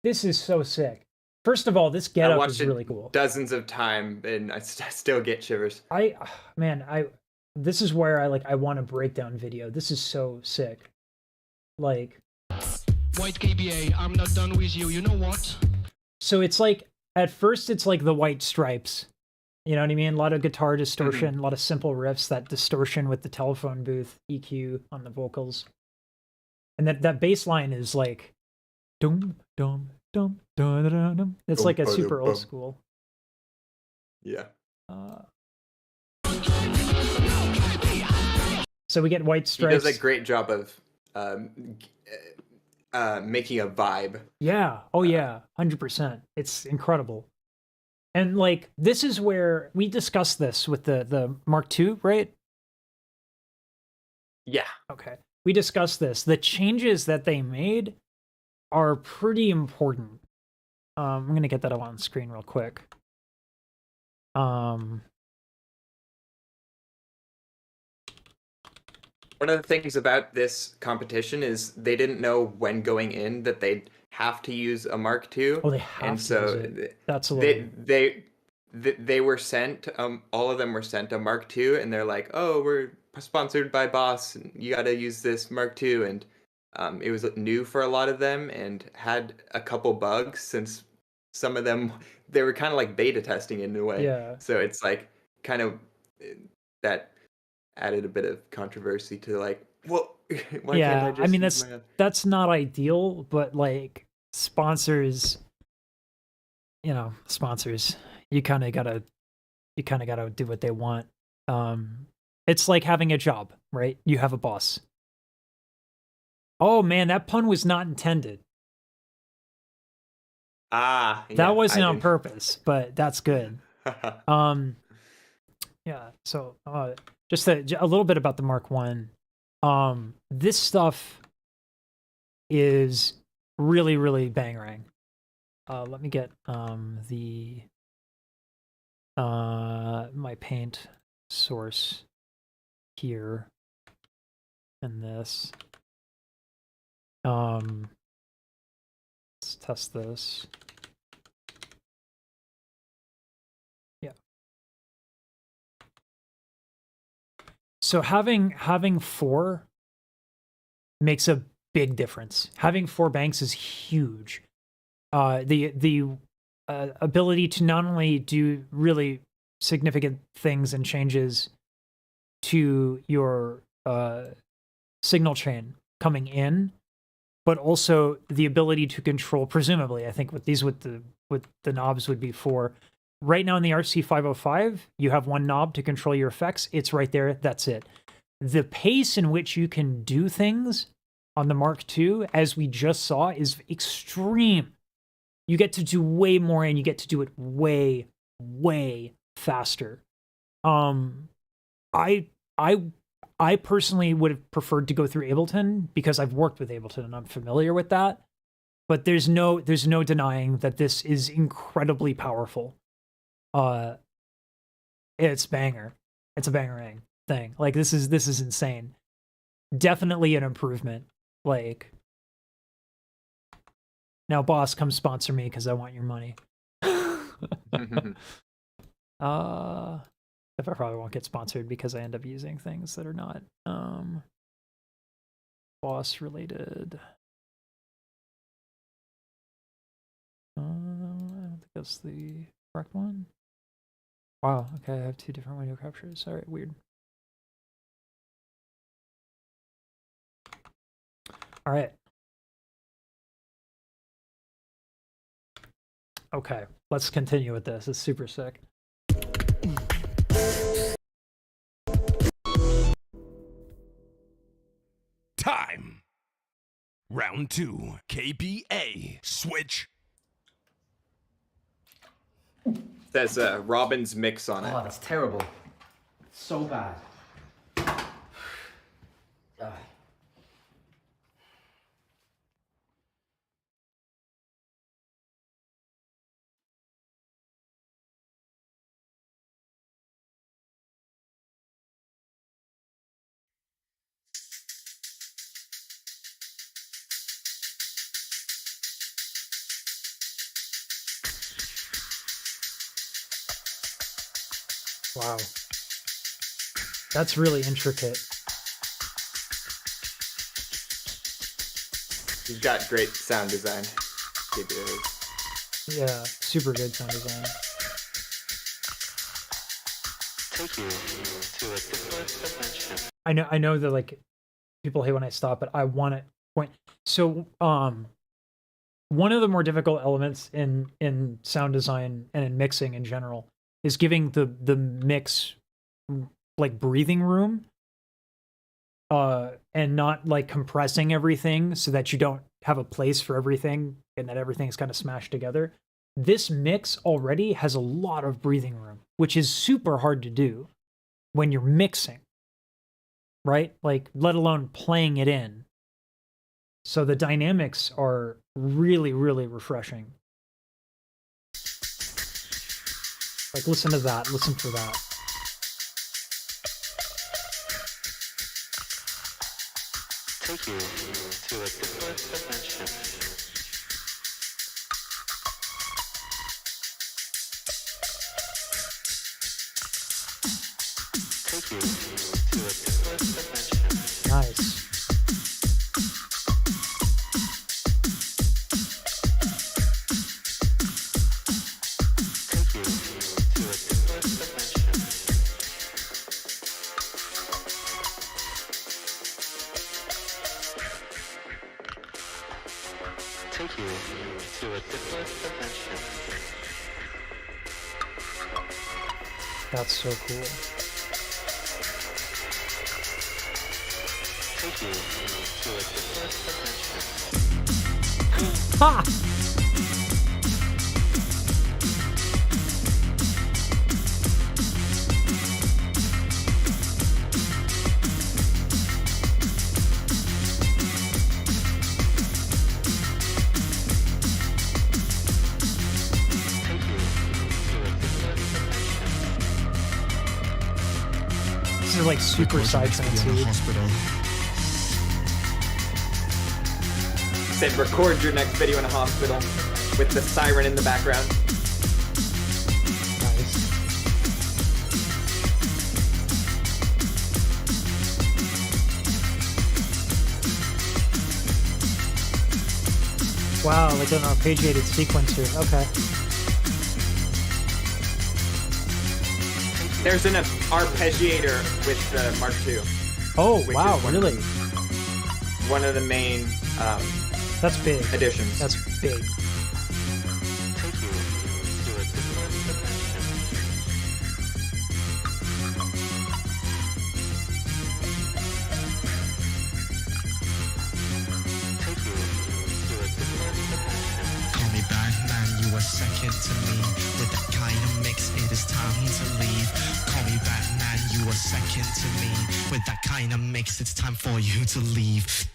this is so sick. First of all, this I getup watched is it really cool. dozens of times, and I still get shivers. This is where I want a breakdown video. This is so sick. Like, White KBA, I'm not done with you. You know what? so it's like at first it's like the White Stripes. You know what I mean? A lot of guitar distortion, a lot of simple riffs, that distortion with the telephone booth EQ on the vocals. And that bass line is like dum dum dum dum dum dum. It's like a super old school. Yeah. So we get White He Stripes. does a great job of making a vibe. Yeah. Oh yeah. 100%. It's incredible. And like this is where we discussed this with the Mark II, right? Yeah. Okay. We discussed this. The changes that they made are pretty important. I'm gonna get that up on screen real quick. One of the things about this competition is they didn't know when going in that they'd have to use a Mark II. Oh, they have and to so use it. That's a little. they were sent all of them were sent a Mark II, and they're like, oh, we're sponsored by Boss, and you got to use this Mark II, and it was new for a lot of them and had a couple bugs, since some of them they were kind of like beta testing in a way. Yeah. So it's like kind of that added a bit of controversy to like, well, why Yeah, can't I just I mean use that's not ideal, but like sponsors, sponsors, you kind of gotta do what they want. It's like having a job, right? You have a boss. Oh man, that pun was not intended. yeah, That wasn't I on didn't- purpose, but that's good. Yeah. So just a little bit about the Mark I. This stuff is really, really bangerang. Let me get my paint source here and this. Let's test this. Yeah. So having 4 makes a big difference. Having 4 banks is huge. The ability to not only do really significant things and changes to your signal chain coming in, but also the ability to control, presumably, I think with the knobs would be 4. Right now in the RC505, you have 1 knob to control your effects. It's right there. That's it. The pace in which you can do things on the Mark II, as we just saw, is extreme. You get to do way more, and you get to do it way, way faster. I I personally would have preferred to go through Ableton because I've worked with Ableton and I'm familiar with that. But there's no denying that this is incredibly powerful. It's banger. It's a bangering thing. Like this is insane. Definitely an improvement. Like now, boss, come sponsor me because I want your money. If I probably won't get sponsored because I end up using things that are not boss related. I don't think that's the correct one. Wow, okay, I have 2 different window captures. Alright, weird. Alright. Okay, let's continue with this. It's super sick. Time. Round 2. KBA. Switch. Says Robin's mix on it. Oh, that's terrible. So bad. Wow. That's really intricate. He's got great sound design. KBA. Yeah, super good sound design. Take you to a different dimension. I know that like people hate when I stop, but I want to point. So, one of the more difficult elements in sound design and in mixing in general is giving the mix like breathing room, and not like compressing everything so that you don't have a place for everything and that everything's kind of smashed together. This mix already has a lot of breathing room, which is super hard to do when you're mixing, right? Like, let alone playing it in. So the dynamics are really, really refreshing. Like, listen to that. Listen for that. Take you to a different dimension. Take you to a different dimension. Nice. Take you to a different dimension. Take you to a different dimension. That's so cool. Take you to a different dimension. Ha! This is like super psytrance-y. Said record your next video in a hospital with the siren in the background. Nice. Wow, like an arpeggiated sequence here. Okay. There's an arpeggiator with the Mark II. Oh, Which wow, is one really? One of the main That's big. additions. That's big. Take you to a different dimension. Take you to a different dimension. Call me Batman, you are second to me. With that kind of mix, it is time to leave. Call me Batman, you are second to me. With that kind of mix, it's time for you to leave.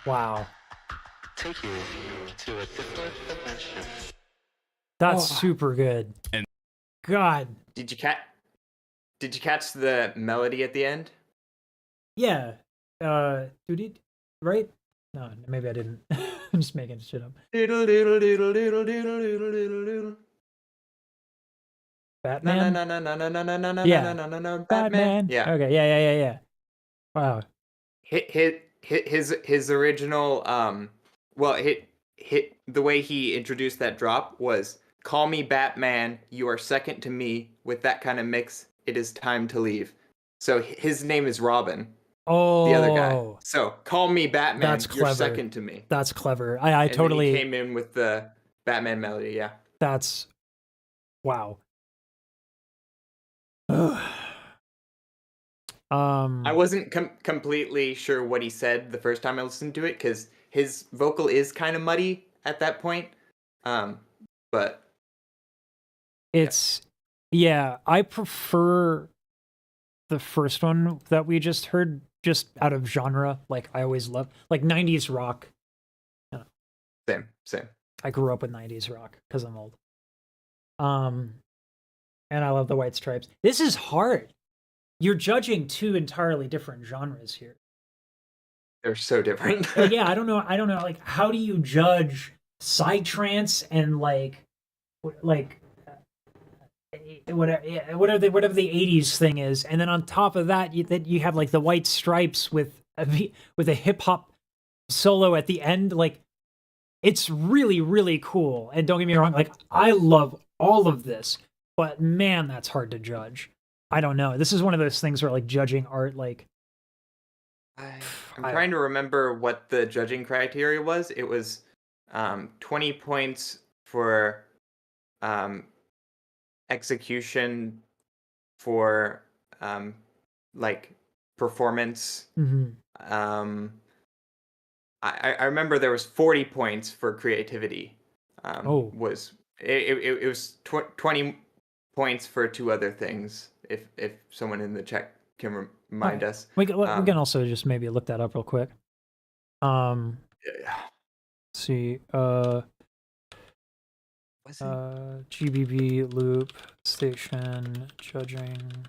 Wow. Take you to a different dimension. That's super good. And- God. Did you catch the melody at the end? Yeah. Dude, right? No, maybe I didn't. I'm just making shit up. Doodle doodle doodle doodle doodle doodle doodle doodle. Batman? No, no, no, no, no, no, no, no, Yeah. no, no, no, Batman. Yeah. Okay, yeah. Wow. His original well, hit the way he introduced that drop was call me Batman, you are second to me. With that kind of mix, it is time to leave. So his name is Robin. Oh. The other guy. So call me Batman, That's you're clever. second to me. That's clever. I And totally then he came in with the Batman melody, yeah. That's wow. I wasn't completely sure what he said the first time I listened to it because his vocal is kind of muddy at that point. But it's yeah, I prefer the first one that we just heard just out of genre. Like I always love like 90s rock. Same. I grew up with 90s rock because I'm old. And I love the White Stripes. This is hard. You're judging two entirely different genres here. They're so different. Yeah, I don't know. Like, how do you judge psytrance and like whatever the 80s thing is, and then on top of that, you have like the White Stripes with a hip hop solo at the end. Like, it's really, really cool. And don't get me wrong, like I love all of this, but man, that's hard to judge. I don't know. This is one of those things where like judging art, like I'm trying to remember what the judging criteria was. It was 20 points for execution for like performance. Mm-hmm. I remember there was 40 points for creativity. Was it was 20 points for two other things. If someone in the chat can remind us, we can also just maybe look that up real quick. Yeah. See, GBB loop station judging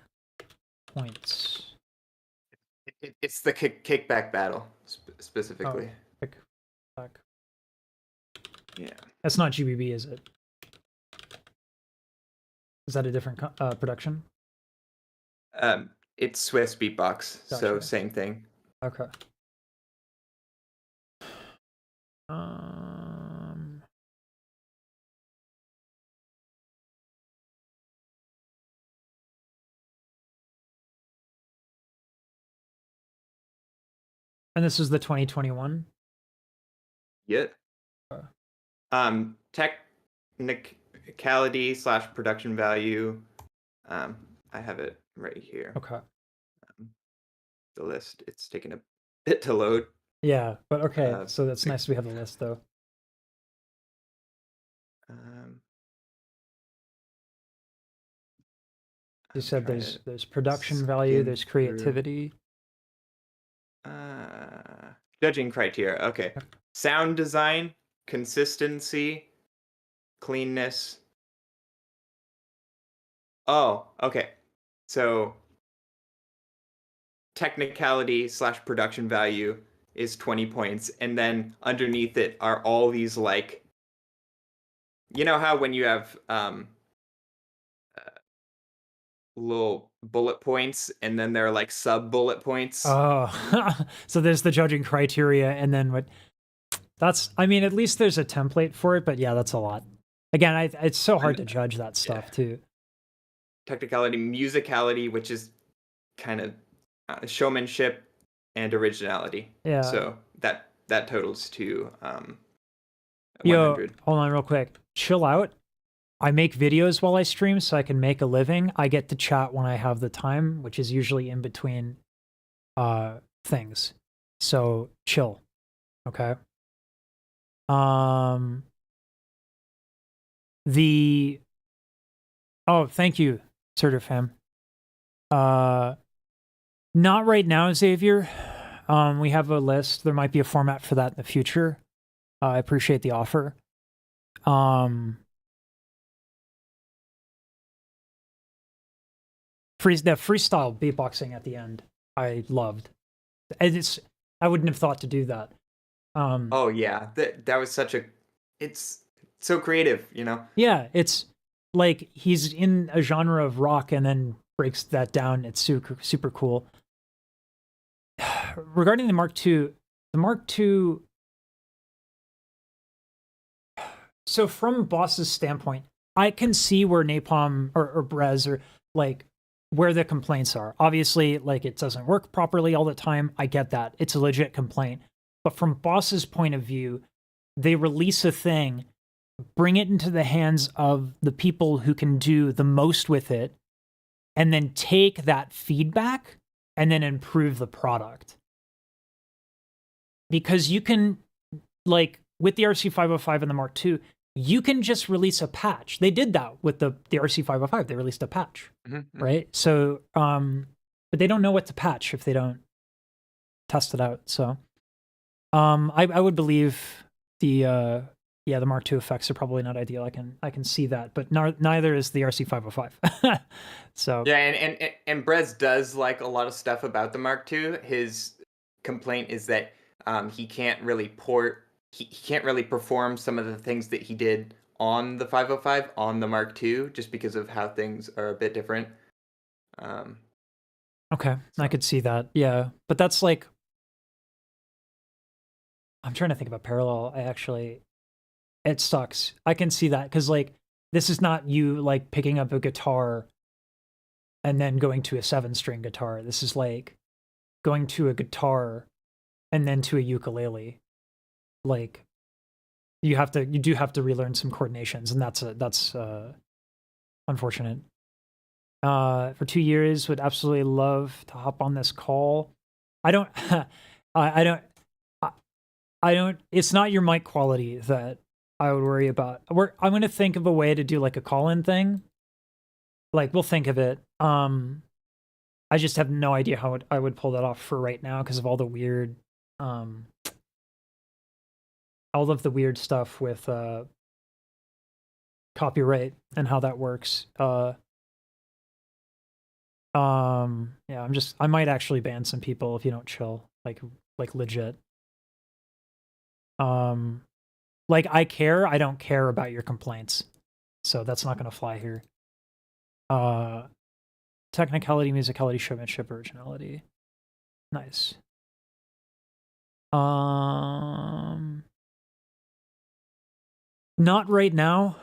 points. It's the kickback battle specifically. Oh, kickback. Yeah. That's not GBB, is it? Is that a different production? It's Swiss Beatbox, so Gotcha. same thing. Okay. And this is the 2021? Yeah. Technicality / production value. I have it right here. Okay. The list. It's taking a bit to load. Yeah, but okay. So that's nice we have the list though. You said there's production value, there's creativity. Judging criteria. Okay. Sound design, consistency, cleanness. Oh, okay. So technicality / production value is 20 points, and then underneath it are all these like, you know how when you have little bullet points and then there are like sub bullet points. Oh, so there's the judging criteria, and then what? That's, I mean, at least there's a template for it, but yeah, that's a lot. Again, it's so hard to judge that stuff too. Technicality, musicality, which is kind of showmanship and originality. Yeah. So that totals to Yo, 100. hold on real quick. Chill out. I make videos while I stream so I can make a living. I get to chat when I have the time, which is usually in between things. So chill. Okay. Oh, thank you, Certifam. Not right now, Xavier. We have a list. There might be a format for that in the future. I appreciate the offer. The freestyle beatboxing at the end, I loved. And I wouldn't have thought to do that. Oh yeah, that was such a. It's so creative, you know. Yeah, it's like he's in a genre of rock and then breaks that down. It's super cool. Regarding the Mark II, so from Boss's standpoint, I can see where Napalm or Brez or like where the complaints are. Obviously, like it doesn't work properly all the time. I get that. It's a legit complaint. But from Boss's point of view, they release a thing, bring it into the hands of the people who can do the most with it, and then take that feedback and then improve the product. Because you can, like, with the RC505 and the Mark II, you can just release a patch. They did that with the RC505. They released a patch, right? So, but they don't know what to patch if they don't test it out. So, I would believe the Mark II effects are probably not ideal. I can see that, but neither is the RC505. So yeah, and Brez does like a lot of stuff about the Mark II. His complaint is that he can't really he can't really perform some of the things that he did on the 505 on the Mark II just because of how things are a bit different. Okay, so. I could see that. Yeah, but that's like, I'm trying to think of a parallel. It sucks. I can see that because like this is not you like picking up a guitar and then going to a 7-string guitar. This is like going to a guitar and then to a ukulele. Like you do have to relearn some coordinations, and that's unfortunate. For 2 years, would absolutely love to hop on this call. I don't. It's not your mic quality that I would worry about. I'm going to think of a way to do like a call-in thing. Like we'll think of it. I just have no idea how I would pull that off for right now because of all the weird, all of the weird stuff with copyright and how that works. Yeah, I might actually ban some people if you don't chill, like legit. Like I don't care about your complaints. So that's not going to fly here. Technicality, musicality, showmanship, originality. Nice. Not right now.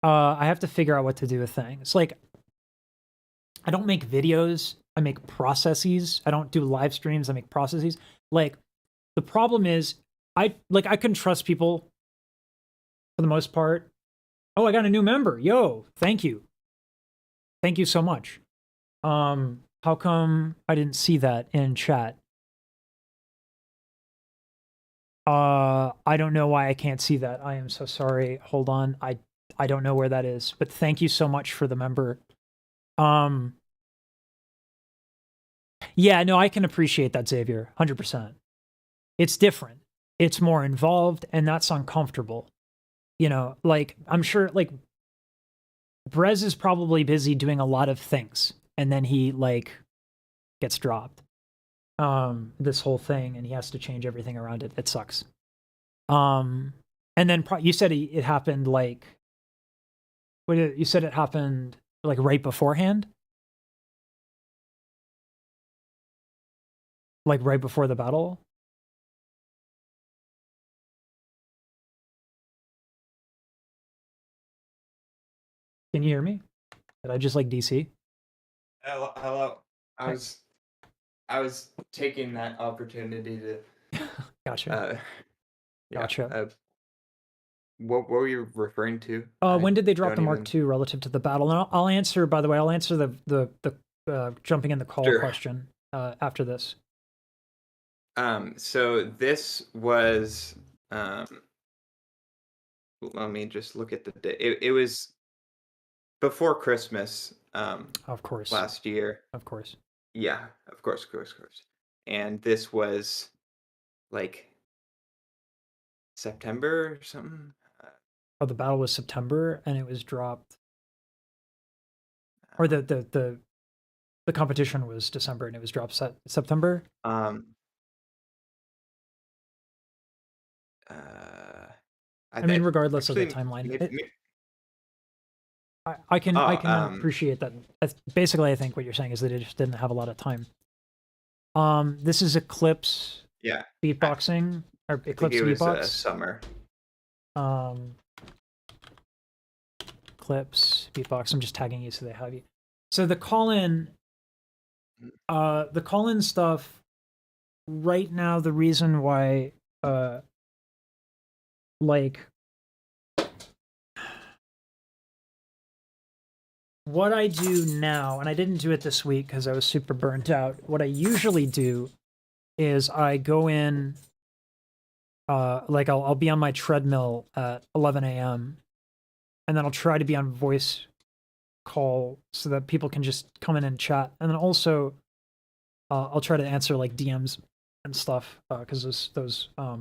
I have to figure out what to do with things. Like, I don't make videos. I make processes. I don't do live streams. I make processes. Like, the problem is, I can trust people for the most part. Oh, I got a new member. Yo, thank you. Thank you so much. How come I didn't see that in chat? I don't know why I can't see that. I am so sorry. Hold on. I don't know where that is, but thank you so much for the member. Yeah, no, I can appreciate that, Xavier. 100%. It's different. It's more involved, and that's uncomfortable. You know, like, I'm sure, like, Brez is probably busy doing a lot of things, and then he, like, gets dropped. This whole thing, and he has to change everything around it. It sucks. And then you said it happened, like, you said it happened, like, right beforehand? Like, right before the battle? Can you hear me? Did I just like DC? Hello. I was taking that opportunity to. Gotcha. Yeah, Gotcha. what were you referring to? When did they drop don't the Mark even- II relative to the battle? And I'll answer. By the way, I'll answer the jumping in the call Sure. question after this. So this was let me just look at the day. It was before Christmas. Of course. Last year. Of course. Yeah, of course. And this was like September or something. Oh, the battle was September, and it was dropped. Or the competition was December, and it was dropped September. I mean, regardless of the timeline, I can appreciate that. Basically, I think what you're saying is that it just didn't have a lot of time. This is Eclipse. Yeah. Beatboxing or Eclipse it was, Beatbox. Summer. Eclipse Beatbox. I'm just tagging you so they have you. So the call-in stuff. Right now, the reason why, like, what I do now, and I didn't do it this week because I was super burnt out. What I usually do is I go in, like I'll be on my treadmill at 11 a.m. and then I'll try to be on voice call so that people can just come in and chat. And then also, I'll try to answer like DMs and stuff because those I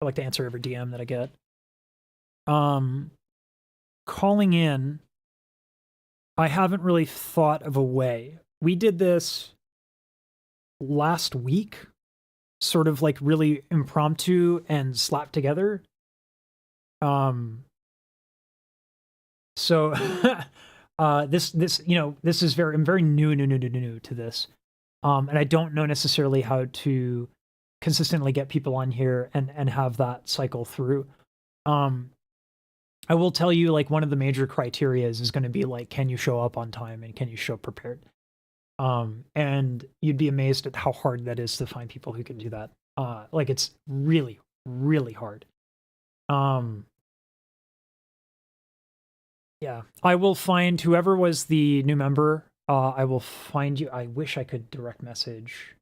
like to answer every DM that I get. Calling in, I haven't really thought of a way. We did this last week, sort of like really impromptu and slapped together. So this is I'm very new to this. And I don't know necessarily how to consistently get people on here and have that cycle through. I will tell you, like, one of the major criteria is going to be like, can you show up on time and can you show prepared? And you'd be amazed at how hard that is to find people who can do that. Like, it's really, really hard. Yeah, I will find whoever was the new member. I will find you. I wish I could direct message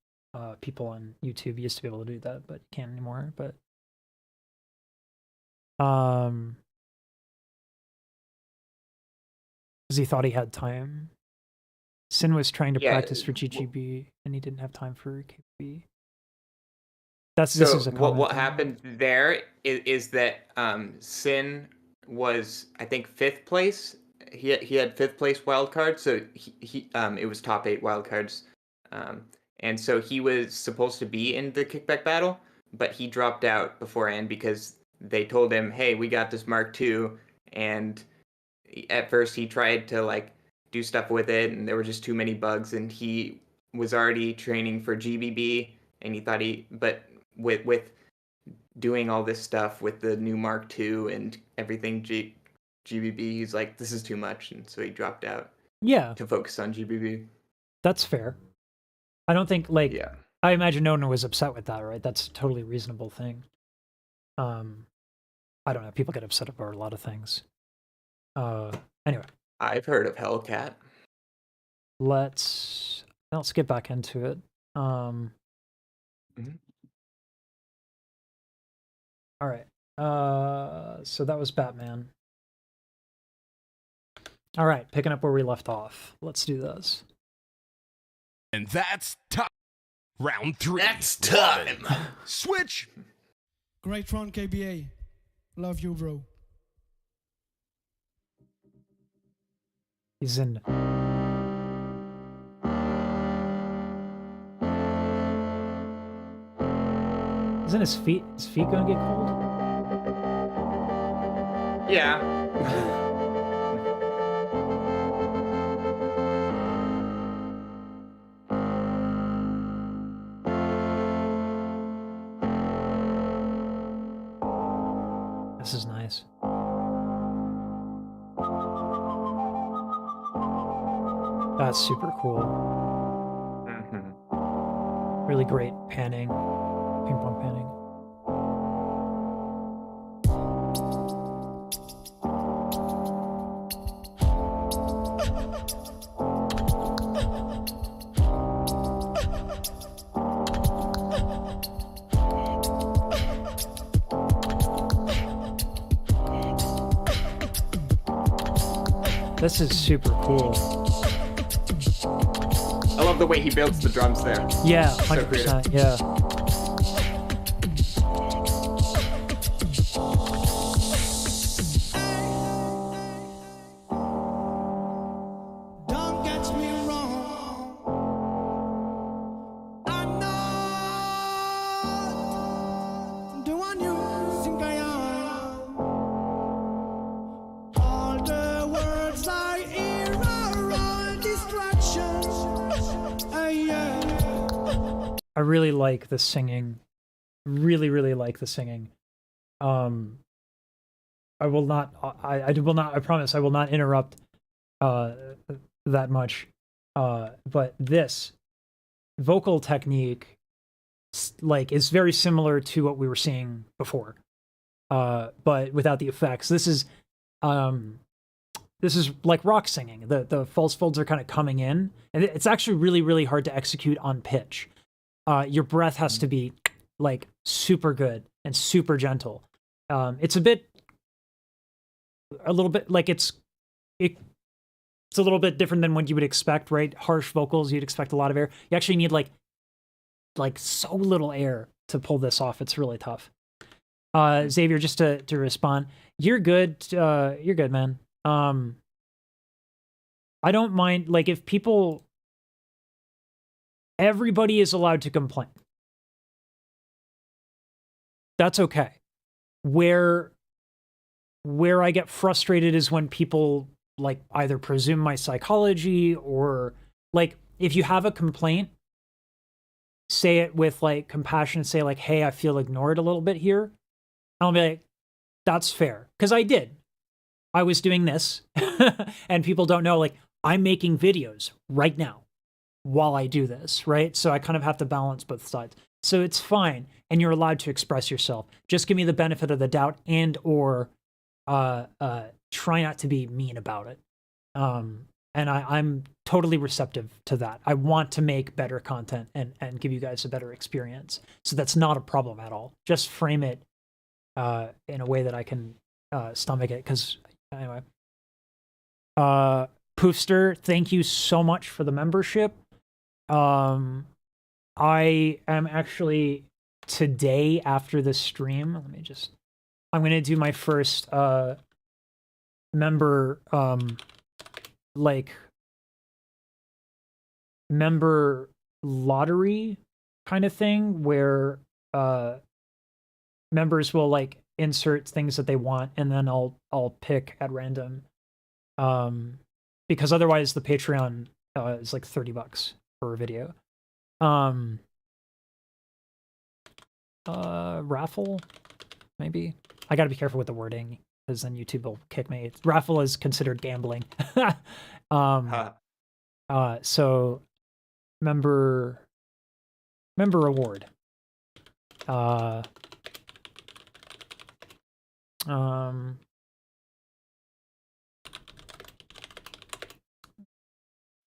people on YouTube. You used to be able to do that, but can't anymore. But because he thought he had time. Sin was trying to practice for GGB, and he didn't have time for KB. This is a comment. What happened there is that Sin was, I think, 5th place. He had 5th place wildcard, so he it was top 8 wildcards, and so he was supposed to be in the kickback battle, but he dropped out beforehand because they told him, "Hey, we got this Mark II," and at first he tried to like do stuff with it, and there were just too many bugs, and he was already training for GBB, and he thought but with doing all this stuff with the new Mark II and everything GBB, he's like, this is too much, and so he dropped out. Yeah. To focus on GBB. That's fair. I don't think, like, yeah. I imagine no one was upset with that, right? That's a totally reasonable thing. I don't know. People get upset about a lot of things. Anyway. I've heard of Hellcat. Let's get back into it. All right. So that was Batman. All right, picking up where we left off. Let's do this. And that's time. Round 3. That's time. Switch. Great run, KBA. Love you, bro. He's in. Isn't his feet gonna get cold? Yeah. This is nice. That's super cool. really great panning, ping pong panning. This is super cool. I love the way he builds the drums there. Yeah, So 100%. Yeah. Don't get me wrong. I'm not the one you think I am. All the words I hear are all distractions. Yeah. I really like the singing. Really, really like the singing. I will not. I will not. I promise. I will not interrupt. That much. But this vocal technique, like, is very similar to what we were seeing before. But without the effects. This is like rock singing. The false folds are kind of coming in, and it's actually really, really hard to execute on pitch. Your breath has to be like super good and super gentle. It's a little bit like it's a little bit different than what you would expect, right? Harsh vocals, you'd expect a lot of air. You actually need like so little air to pull this off. It's really tough. Xavier, just to respond, you're good. You're good, man. I don't mind, like, if people, everybody is allowed to complain. That's okay. Where I get frustrated is when people, like, either presume my psychology or, like, if you have a complaint, say it with, like, compassion, say, like, hey, I feel ignored a little bit here. And I'll be like, that's fair. Because I did. I was doing this. And people don't know, like, I'm making videos right now while I do this, right? So I kind of have to balance both sides. So it's fine, and you're allowed to express yourself. Just give me the benefit of the doubt, and or try not to be mean about it. And I'm totally receptive to that. I want to make better content and give you guys a better experience. So that's not a problem at all. Just frame it in a way that I can stomach it. Because anyway, Poofster, thank you so much for the membership. I am actually, today after the stream, I'm going to do my first member member lottery kind of thing, where members will, like, insert things that they want, and then I'll pick at random, because otherwise the Patreon is like $30 for a video. Raffle, maybe. I gotta be careful with the wording, because then YouTube will kick me. Raffle is considered gambling. So member reward. I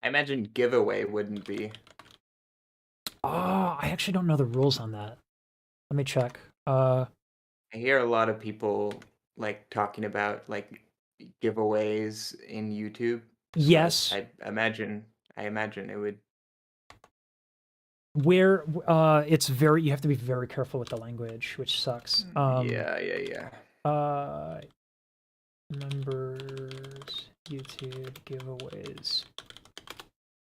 imagine giveaway wouldn't be. I actually don't know the rules on that. Let me check. I hear a lot of people, like, talking about, like, giveaways in YouTube. Yes. I imagine it would. Where it's very, you have to be very careful with the language, which sucks. Yeah. Members, YouTube giveaways.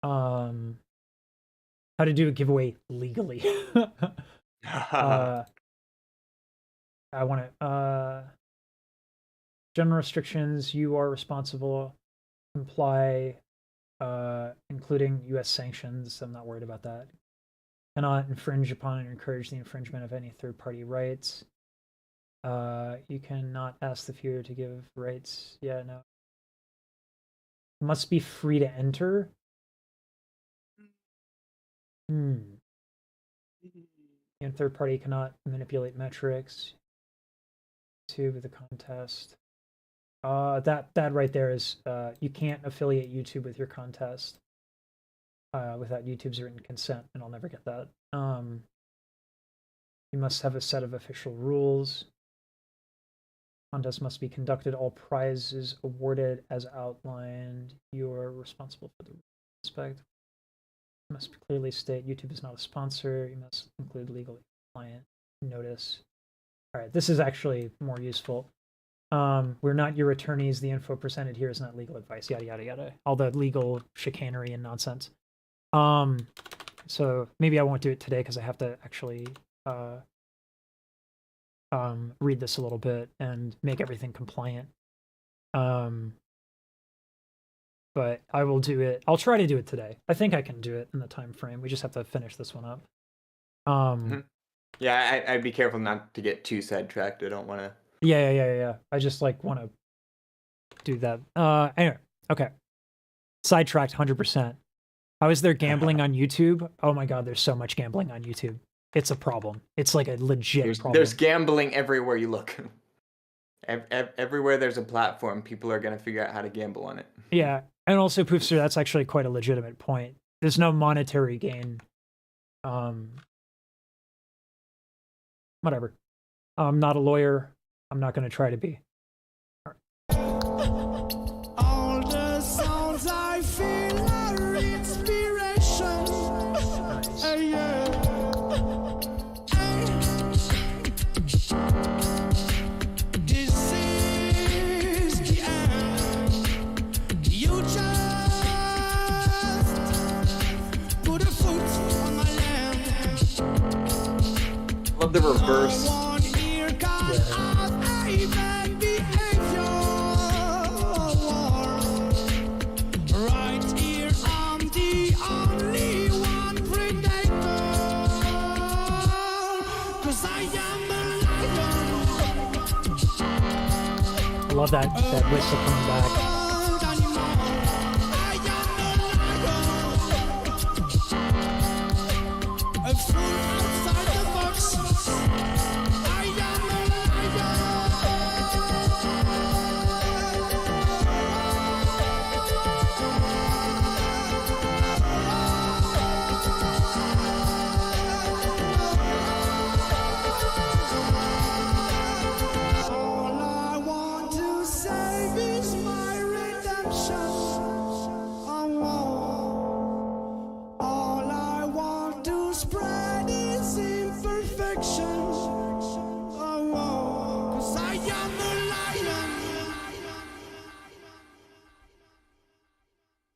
How to do a giveaway legally. I want to general restrictions. You are responsible. Comply, including U.S. sanctions. I'm not worried about that. Cannot infringe upon and encourage the infringement of any third-party rights. You cannot ask the viewer to give rights. Yeah, no. Must be free to enter. And third party cannot manipulate metrics. YouTube with the contest. That right there is you can't affiliate YouTube with your contest without YouTube's written consent, and I'll never get that. You must have a set of official rules. Contest must be conducted. All prizes awarded as outlined. You're responsible for the respect. You must clearly state YouTube is not a sponsor. You must include legal client notice. All right, this is actually more useful. We're not your attorneys. The info presented here is not legal advice. Yada yada yada. All the legal chicanery and nonsense. So maybe I won't do it today because I have to actually read this a little bit and make everything compliant. But I will do it. I'll try to do it today. I think I can do it in the time frame. We just have to finish this one up. Yeah, I'd be careful not to get too sidetracked. I don't want to. Yeah. I just like want to do that. Anyway, okay. Sidetracked 100%. How is there gambling on YouTube? Oh my God, there's so much gambling on YouTube. It's a problem. It's like a legit problem. There's gambling everywhere you look. Everywhere there's a platform, people are going to figure out how to gamble on it. Yeah, and also, Poofster, that's actually quite a legitimate point. There's no monetary gain. Whatever. I'm not a lawyer. I'm not going to try to be. All the sounds I feel are inspiration. Nice. Yeah. This is the end. You just put a foot on my land. Love the reverse. I love that whistle coming back.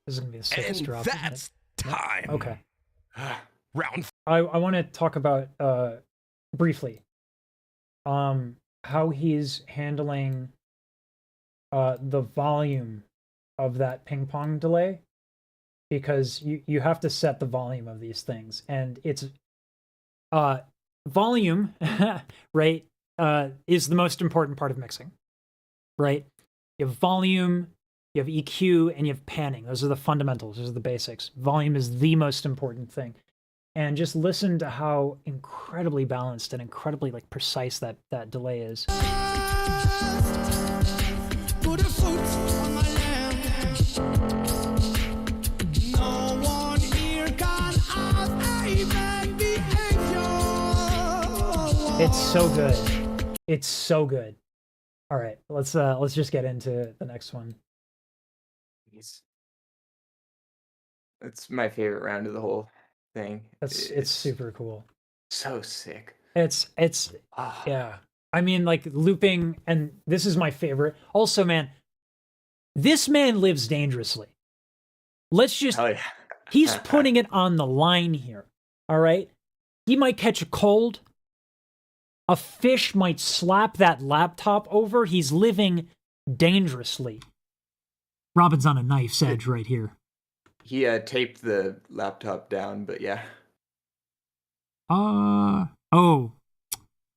This is gonna be the sickest drop. That's time. Okay. Round. I want to talk about briefly how he's handling the volume of that ping pong delay, because you have to set the volume of these things, and it's volume right is the most important part of mixing, right? You have volume, you have EQ, and you have panning. Those are the fundamentals. Those are the basics. Volume is the most important thing. And just listen to how incredibly balanced and incredibly like precise that delay is. Put a foot on my land. No one here can have even behavior. It's so good. It's so good. All right, let's just get into the next one. It's my favorite round of the whole thing. It's super cool. So sick. It's yeah. I mean, like looping, and this is my favorite. Also, man, this man lives dangerously. Let's just Hell yeah. He's putting it on the line here. All right? He might catch a cold. A fish might slap that laptop over. He's living dangerously. Robin's on a knife's edge right here. He taped the laptop down, but yeah. Oh, You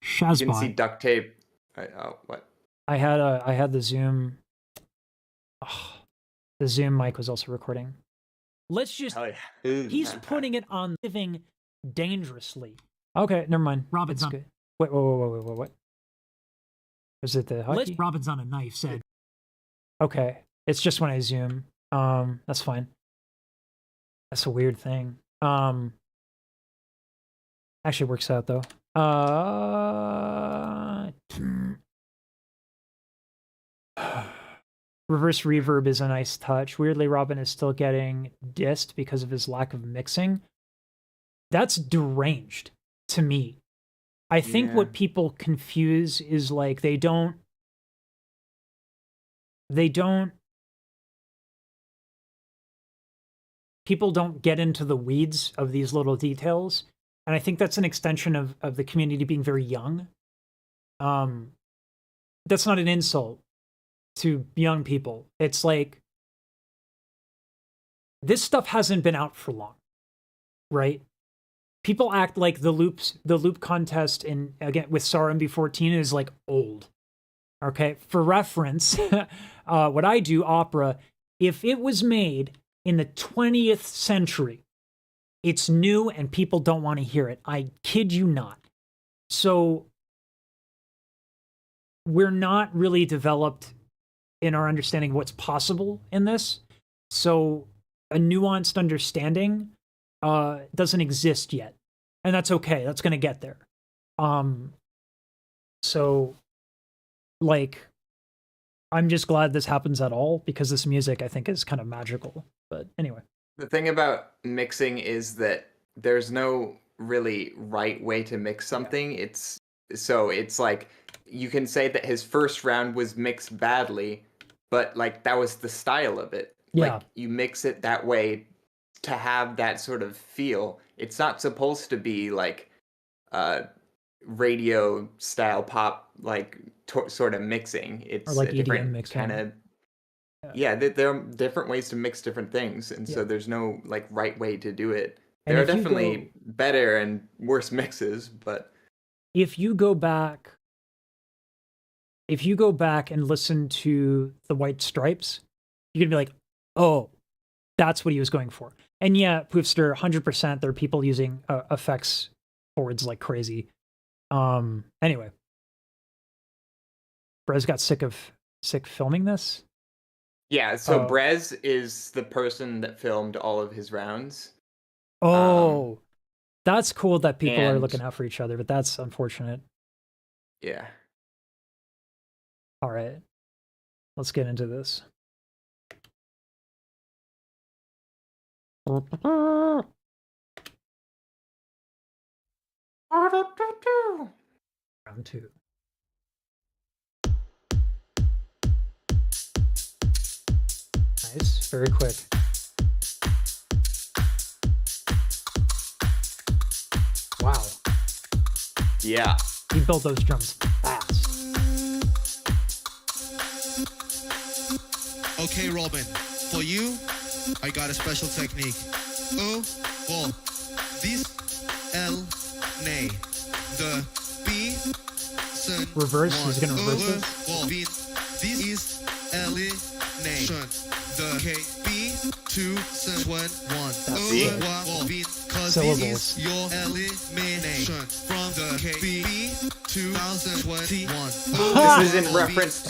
didn't see Shazbot. duct tape. Oh, what? I had the Zoom. Oh, the Zoom mic was also recording. Let's just. Hell yeah. He's putting it on living dangerously. Okay, never mind. Robin's It's on. good. Wait, what? Was it the hockey? Robin's on a knife said. Okay, it's just when I zoom. That's fine. That's a weird thing. Actually works out though. Reverse reverb is a nice touch. Weirdly, Robin is still getting dissed because of his lack of mixing. That's deranged to me. I think what people confuse is like they don't people don't get into the weeds of these little details. And I think that's an extension of the community being very young. That's not an insult to young people. It's like, this stuff hasn't been out for long, right? People act like the loop contest in, again, with SAR MB14 is like old. Okay, for reference, what I do, opera, if it was made in the 20th century, it's new and people don't want to hear it. I kid you not. So we're not really developed in our understanding of what's possible in this. So a nuanced understanding doesn't exist yet. And that's okay. That's going to get there. So, like, I'm just glad this happens at all because this music, I think, is kind of magical. But anyway. The thing about mixing is that there's no really right way to mix something. It's like you can say that his first round was mixed badly, but like that was the style of it. Yeah. Like you mix it that way to have that sort of feel. It's not supposed to be like radio style pop like sort of mixing. It's or like a EDM different mixing. kind of there are different ways to mix different things, and so there's no like right way to do it. And There are definitely better and worse mixes, but if you go back and listen to the White Stripes, you're gonna be like, oh, that's what he was going for. And yeah, Poofster, 100%, there are people using effects boards like crazy. Anyway, Brez got sick filming this. yeah. So Brez is the person that filmed all of his rounds. Oh, that's cool that people are and- looking out for each other, but that's unfortunate. Yeah. All right, let's get into this. Round two. Nice, very quick. Wow. Yeah. He built those drums fast. Okay, Robin, for you, I got a special technique. O, well, this, L, nay, the, B, sun, Reverse, one, he's gonna reverse over, this. well, B, this is, L, nay, shun, the, K, B, 2, sun, 1, 1, See? over, well, B, cause Syllables. this is your elimination from the KB 2021. This is in reference.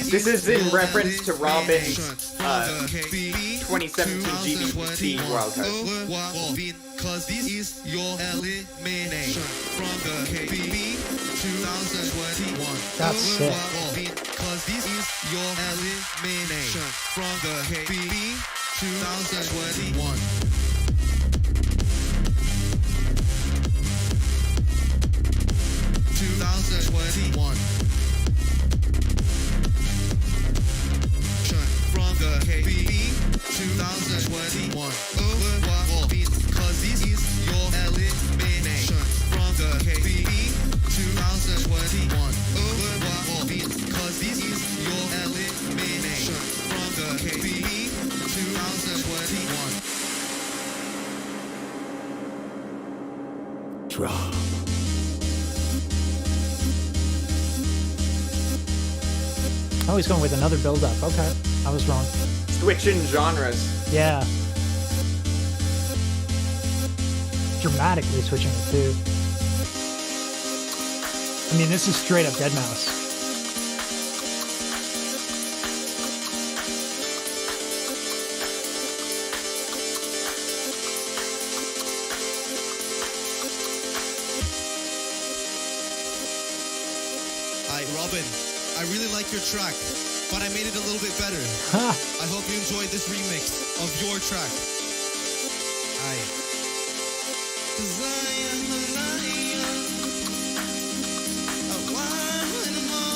This is in reference to Robin's 2017 GBC wildcard. Cause this is your elimination from the KB 2021. That's sick. Cause this is your elimination from the KB 2021. 2021. From the KB 2021. Over what beat, cause this is your elimination. From the KB 2021. Over what beat, cause this is your elimination. From the KB 2021. Draw. Oh, he's going with another build-up. Okay, I was wrong. Switching genres. Yeah. Dramatically switching it too. I mean, this is straight up Dead Mouse. Hi, Robin. I really like your track, but I made it a little bit better. I hope you enjoyed this remix of your track. Aye. 'Cause I am a lion, a wild animal.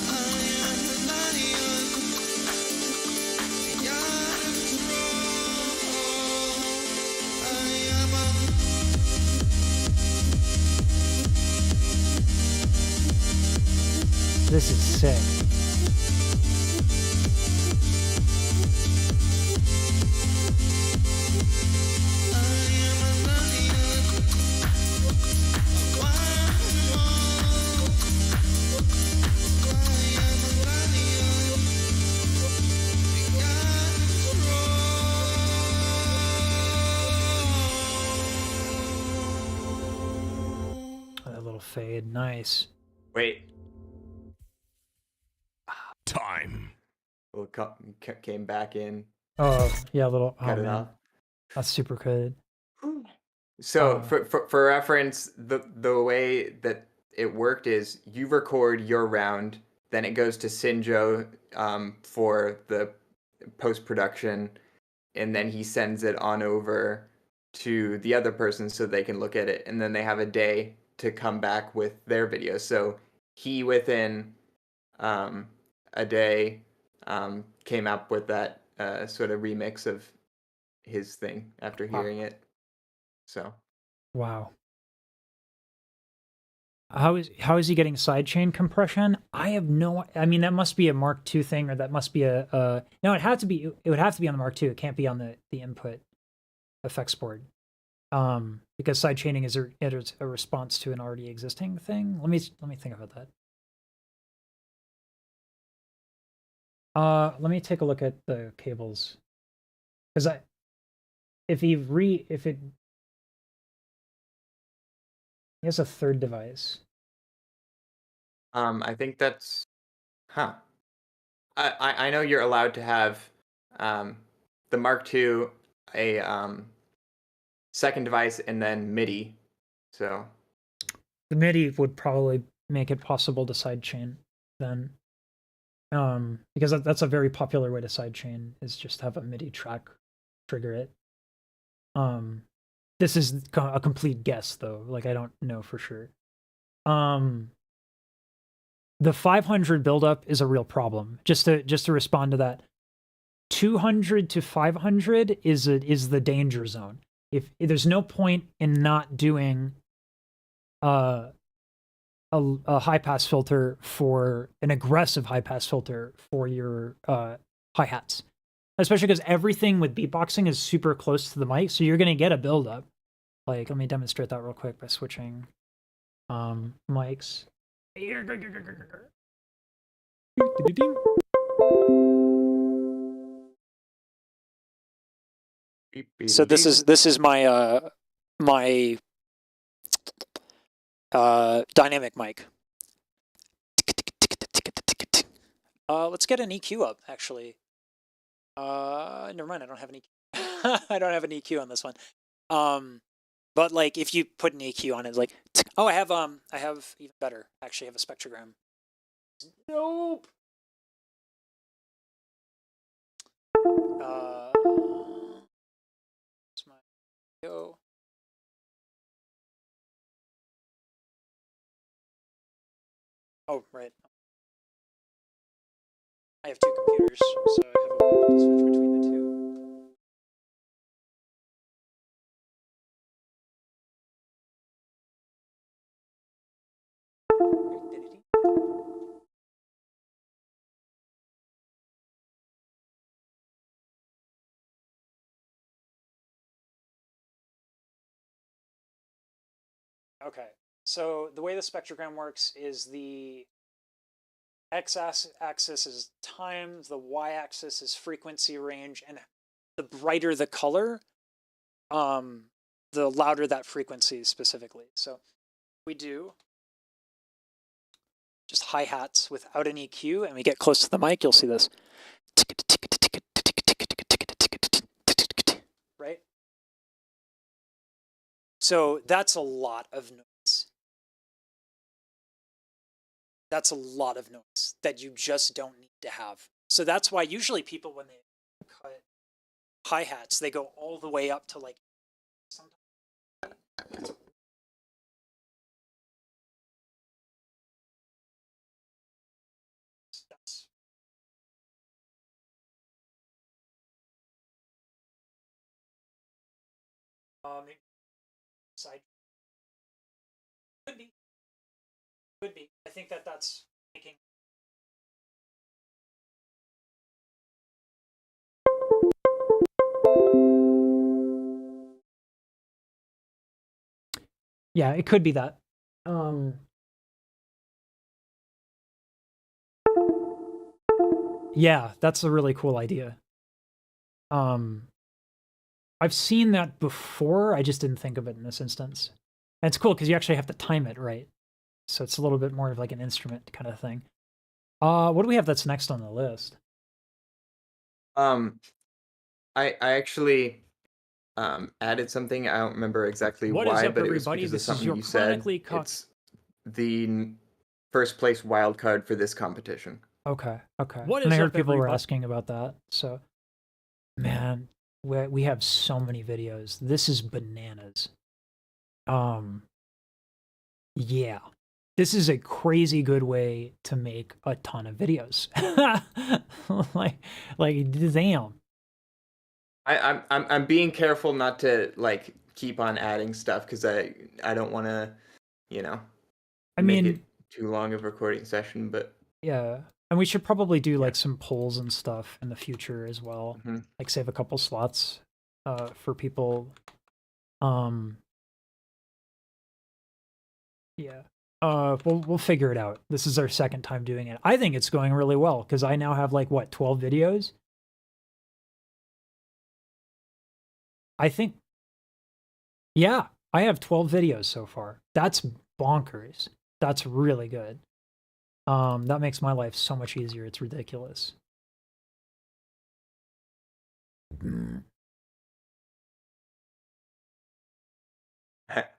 I am a lion, beyond control. I am a This is sick. That little fade, nice. Wait. Time. Well, came back in. Oh, yeah, a little. Oh, Cut it man. off. That's super good. So for reference, the way that it worked is you record your round, then it goes to Sinjo for the post-production, and then he sends it on over to the other person so they can look at it, and then they have a day to come back with their video. So he within a day came up with that sort of remix of his thing after hearing it. So Wow. How is he getting sidechain compression? I have no. I mean, that must be a Mark II thing, or that must be a. No, it had to be. It would have to be on the Mark II. It can't be on the input effects board. Because sidechaining is a response to an already existing thing. Let me think about that. Let me take a look at the cables, because if he has a third device. I think that's, I know you're allowed to have the Mark II, a second device, and then MIDI. So The MIDI would probably make it possible to sidechain then. Because that's a very popular way to sidechain, is just have a MIDI track trigger it. This is a complete guess though, like I don't know for sure. The 500 buildup is a real problem. Just to respond to that, 200 to 500 is the danger zone. If there's no point in not doing a high pass filter, for an aggressive high pass filter for your hi-hats, especially because everything with beatboxing is super close to the mic, so you're gonna get a buildup. Like, let me demonstrate that real quick by switching mics. So this is my my dynamic mic. Let's get an EQ up, actually. Never mind, I don't have an EQ. I don't have an EQ on this one. But like if you put an EQ on it, like, oh, I have even better. Actually, I have a spectrogram. Nope. It's my go. Oh, right. I have two computers, so I have a way to switch between the two. Okay, so the way the spectrogram works is the x-axis is time, the y-axis is frequency range, and the brighter the color, the louder that frequency is specifically. So we do just hi-hats without an EQ and we get close to the mic, you'll see this. Right? So that's a lot of noise. That's a lot of noise that you just don't need to have. So that's why usually people, when they cut hi-hats, they go all the way up to like sometimes. That's side could be. I think that's making. Yeah, it could be that. Yeah, that's a really cool idea. I've seen that before. I just didn't think of it in this instance. And it's cool because you actually have to time it right. So it's a little bit more of like an instrument kind of thing. What do we have that's next on the list? I actually added something. I don't remember exactly What is why, up, but it was everybody? because of This is something your you said. chronically It's the first place wild card for this competition. Okay, okay. What And is I heard up, people were everybody? asking about that. So, man, we have so many videos. This is bananas. Yeah. This is a crazy good way to make a ton of videos. like damn. I'm being careful not to like keep on adding stuff because I don't want to, you know, I make mean, it too long of a recording session. But yeah. And we should probably do like some polls and stuff in the future as well. Mhm. Like save a couple slots for people. Yeah. We'll figure it out. This is our second time doing it. I think it's going really well because I now have like what, 12 videos? I think. Yeah, I have 12 videos so far. That's bonkers. That's really good. That makes my life so much easier. It's ridiculous.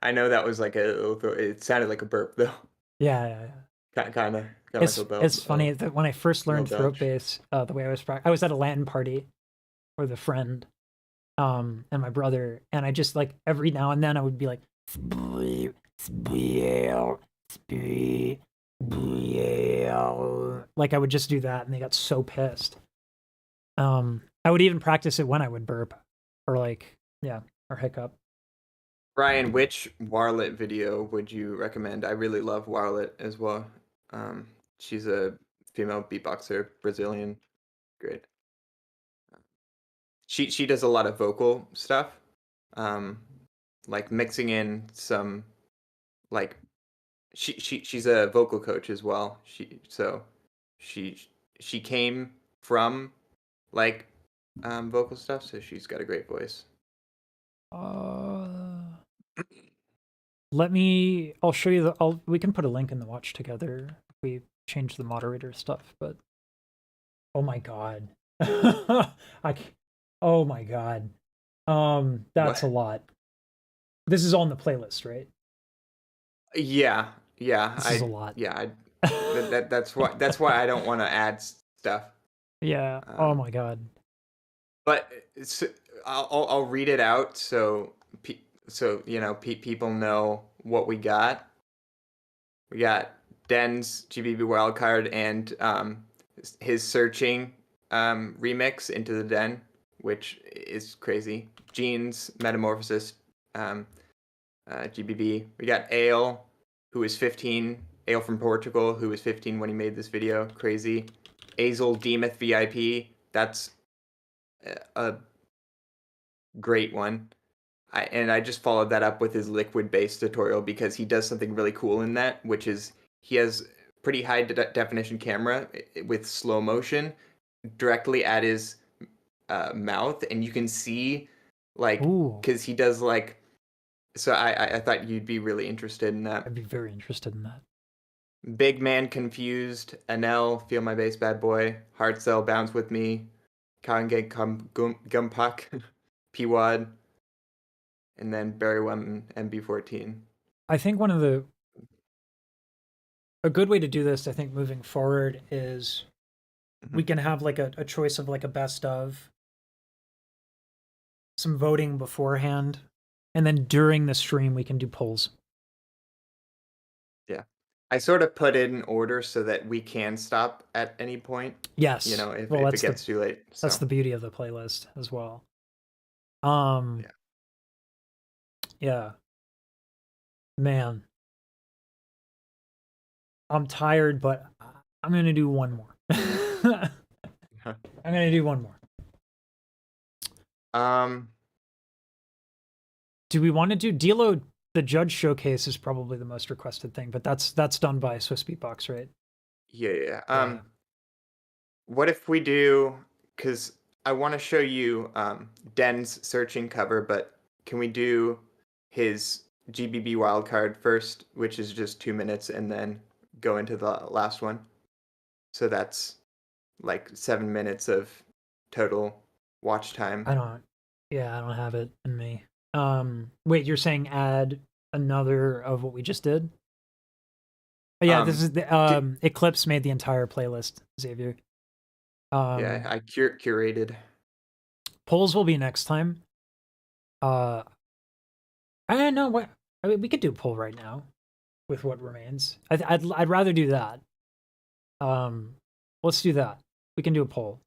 I know that was like it sounded like a burp though. Yeah. Kind of It's like a it's funny that when I first learned little throat belch. bass, the way I was at a LAN party with a friend, and my brother, and I just like every now and then I would be like, like I would just do that, and they got so pissed. I would even practice it when I would burp, or like or hiccup. Ryan, which Warlet video would you recommend? I really love Warlet as well. She's a female beatboxer, Brazilian. Great. She does a lot of vocal stuff, like mixing in some, like she's a vocal coach as well. She came from like vocal stuff, so she's got a great voice. I'll show you we can put a link in the watch together if we change the moderator stuff, but oh my god. Oh my god. That's a lot. This is on the playlist, right? Yeah. This is a lot. Yeah, that's why I don't want to add stuff. Yeah. Oh my god. But I'll read it out so people know what we got. We got Den's GBB wildcard and his searching remix Into the Den, which is crazy. Gene's Metamorphosis GBB. We got Ale, who is 15. Ale from Portugal, who was 15 when he made this video. Crazy. Azel Demuth VIP. That's a great one. I just followed that up with his liquid bass tutorial because he does something really cool in that, which is he has pretty high definition camera with slow motion directly at his mouth, and you can see like because he does like So I thought you'd be really interested in that. I'd be very interested in that. Big Man Confused, Anel, Feel My Bass Bad Boy, Hard Cell, Bounce With Me, Kange Gumpak, P-Wad, and then Barry One MB14. I think a good way to do this, I think, moving forward is we can have like a choice of like a best of, some voting beforehand, and then during the stream we can do polls. Yeah. I sort of put it in order so that we can stop at any point. Yes. You know, if Well, it gets too late. So. That's the beauty of the playlist as well. Yeah. Man. I'm tired, but I'm going to do one more. I'm going to do one more. Do we want to do Dilo? The judge showcase is probably the most requested thing, but that's done by Swiss Beatbox, right? Yeah. What if we do, because I want to show you Den's searching cover, but can we do his GBB wildcard first, which is just 2 minutes, and then go into the last one? So that's like 7 minutes of total watch time. I don't have it in me. Wait, you're saying add another of what we just did? Oh, yeah, this is the Eclipse made the entire playlist, Xavier. Yeah, I curated. Polls will be next time. I don't know what. I mean, we could do a poll right now with what remains. I'd rather do that. Let's do that. We can do a poll.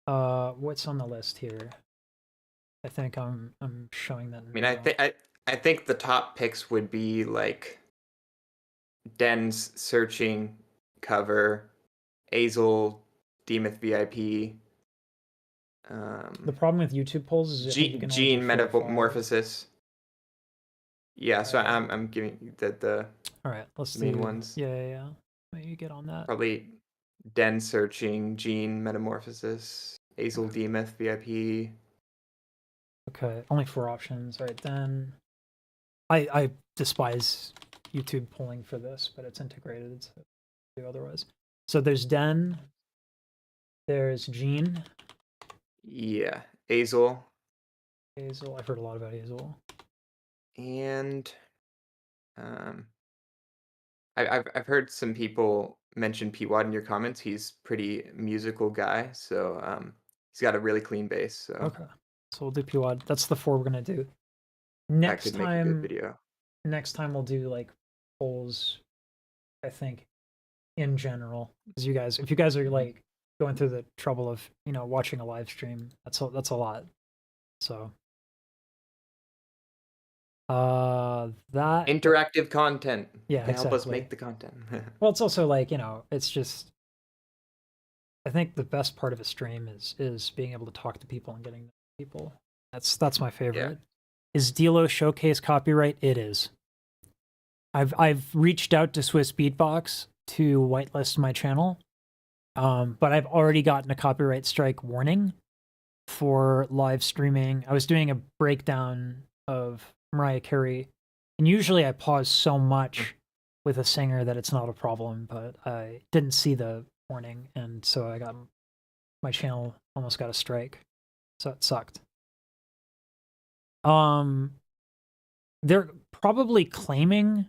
What's on the list here? I think I'm showing that. I mean, I think the top picks would be like Den's searching cover, Azel, Demuth VIP. The problem with YouTube polls is Gene Metamorphosis. Yeah, so I'm giving you the all right. Let's main do ones. Yeah. Let me get on that. Probably Den searching, Gene Metamorphosis, Azel Demuth VIP. Okay, only 4 options. All right, then. I despise YouTube polling for this, but it's integrated, so do otherwise. So there's Den. There's Gene. Yeah, Azel. I've heard a lot about Azel. And I've heard some people mention P-Wad in your comments. He's pretty musical guy, so he's got a really clean bass. So okay, so we'll do P-Wad. That's the 4 we're gonna do. That could make a good video. Next time we'll do like polls, I think, in general. Because if you guys are like going through the trouble of watching a live stream, that's a lot. So that interactive content. Yeah, to help us make the content. Well, it's also like it's just. I think the best part of a stream is being able to talk to people and getting to know people. That's my favorite. Yeah. Is Dilo Showcase copyright? It is. I've reached out to Swiss Beatbox to whitelist my channel, but I've already gotten a copyright strike warning for live streaming. I was doing a breakdown of Mariah Carey, and usually I pause so much with a singer that it's not a problem, but I didn't see the warning, and so my channel almost got a strike, so it sucked. They're probably claiming.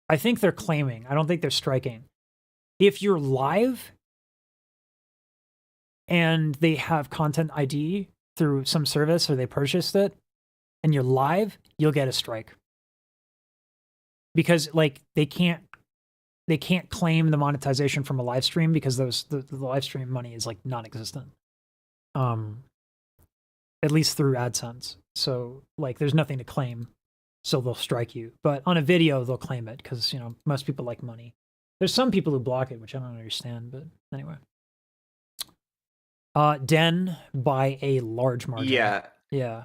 I think they're claiming. I don't think they're striking. If you're live and they have content ID through some service or they purchased it and you're live, you'll get a strike. Because like they can't claim the monetization from a live stream because the live stream money is like non-existent. At least through AdSense. So like there's nothing to claim, so they'll strike you. But on a video they'll claim it because most people like money. There's some people who block it, which I don't understand, but anyway. Den by a large margin. Yeah.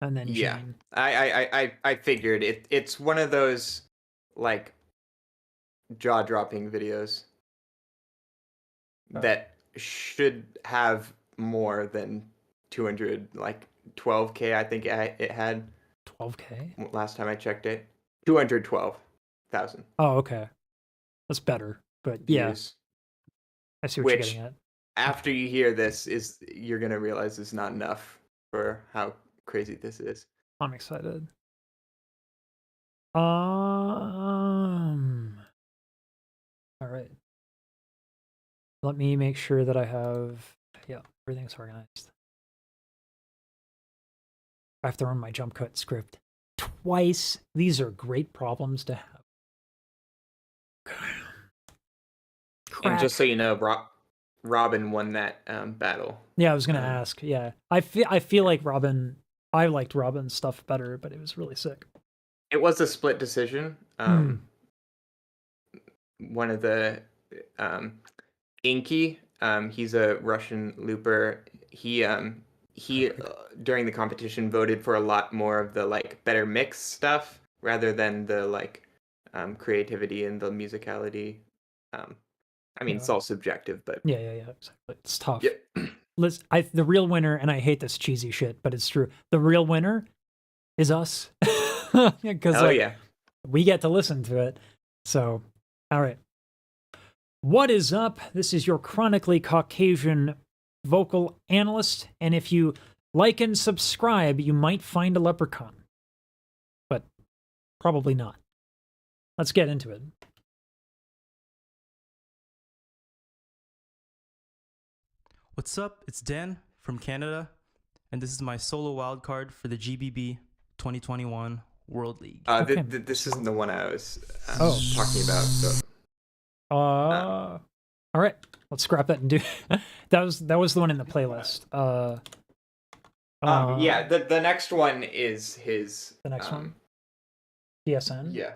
And then Gene. I figured it's one of those like jaw-dropping videos that should have more than 200 like 212K. I think it had 12K? last time I checked it. 212,000 Oh, okay. That's better. But yeah, views. I see what you're Which, getting at. after you hear this, you're gonna realize it's not enough for how crazy this is. I'm excited. All right. Let me make sure that I have, yeah, everything's organized. I have to run my jump cut script twice. These are great problems to have. And just so you know, Robin won that battle. Yeah, I was gonna ask. Yeah, I feel like I liked Robin's stuff better, but it was really sick. It was a split decision. One of the Inky, he's a Russian looper. He during the competition voted for a lot more of the like better mix stuff rather than the like creativity and the musicality. I mean, it's all subjective, but yeah, exactly. It's tough. Yep. The real winner, and I hate this cheesy shit, but it's true. The real winner is us, because we get to listen to it. So, all right. What is up? This is your chronically Caucasian vocal analyst, and if you like and subscribe, you might find a leprechaun, but probably not. Let's get into it. What's up? It's Dan from Canada, and this is my solo wildcard for the GBB 2021 World League. This isn't the one I was talking about. So. All right, let's scrap that and do. that was the one in the playlist. Yeah, the next one is his. The next one. PSN. Yeah.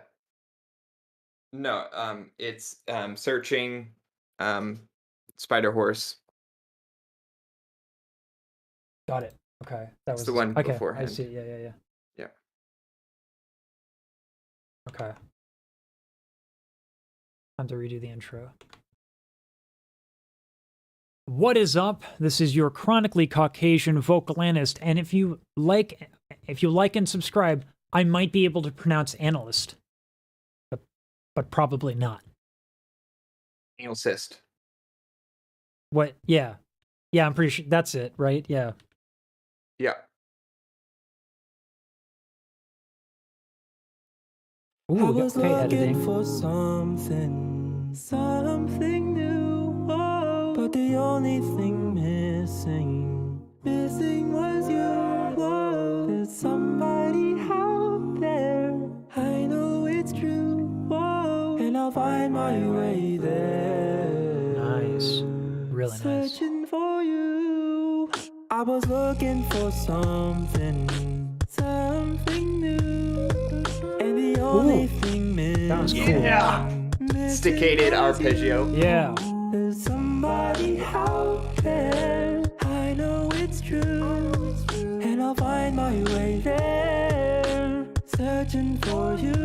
No, it's searching, Spider Horse. Got it. Okay, that was the one okay, beforehand. I see. Yeah. Yeah. Okay. Time to redo the intro. What is up? This is your chronically Caucasian vocal analyst, and if you like and subscribe, I might be able to pronounce analyst, but probably not. Anal cyst. What? Yeah, I'm pretty sure that's it, right? Yeah. Yeah. Ooh, I was looking editing. for something new, but the only thing missing was you. There's somebody out there, I know it's true, and I'll find my way there. Nice, really nice. Searching for you, I was looking for something new, and the only thing missing. That was cool. Yeah. Staccated arpeggio. Yeah. There's somebody out there, I know it's true, and I'll find my way there, searching for you.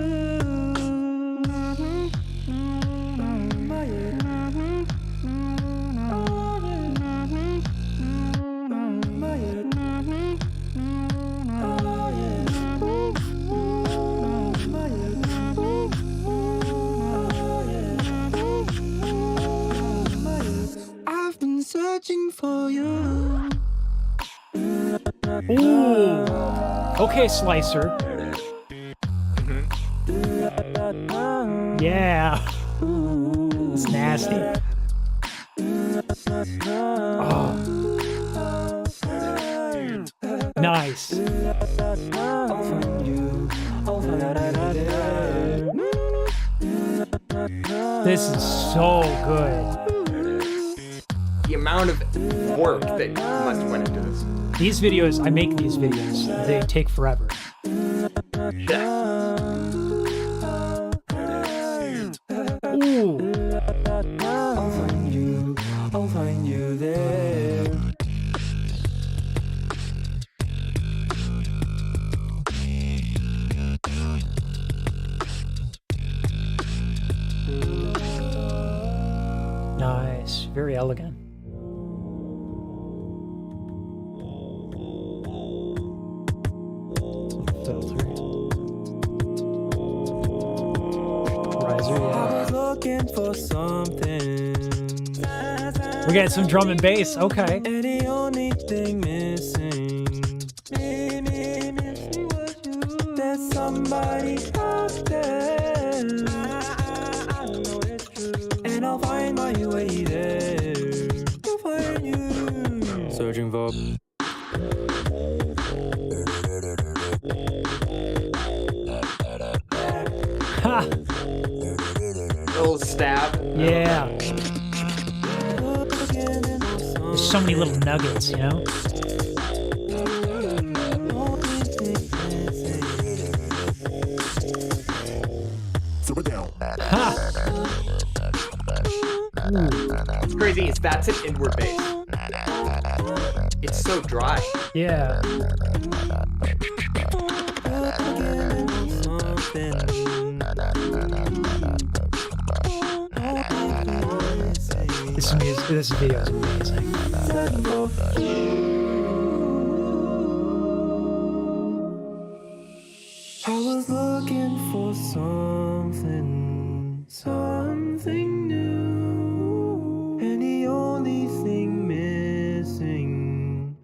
I've been searching for you. Ooh. Okay, Slicer. Yeah. It's nasty. Oh. Nice. This is so good. The amount of work that must have went into this. These videos, I make these videos. They take forever. Ooh. I'll find you there. Nice. Very elegant. looking for something. We got some drum and bass. Okay. And the only thing missing, there's somebody out there. I know it's true. And I'll find my way there. To find you. Searching for. Ha! Little stab. Yeah. There's so many little nuggets, you know? Ha! What's crazy is that's an inward bass. It's so dry. Yeah. This video is amazing. I was looking for something, something new, and the only thing missing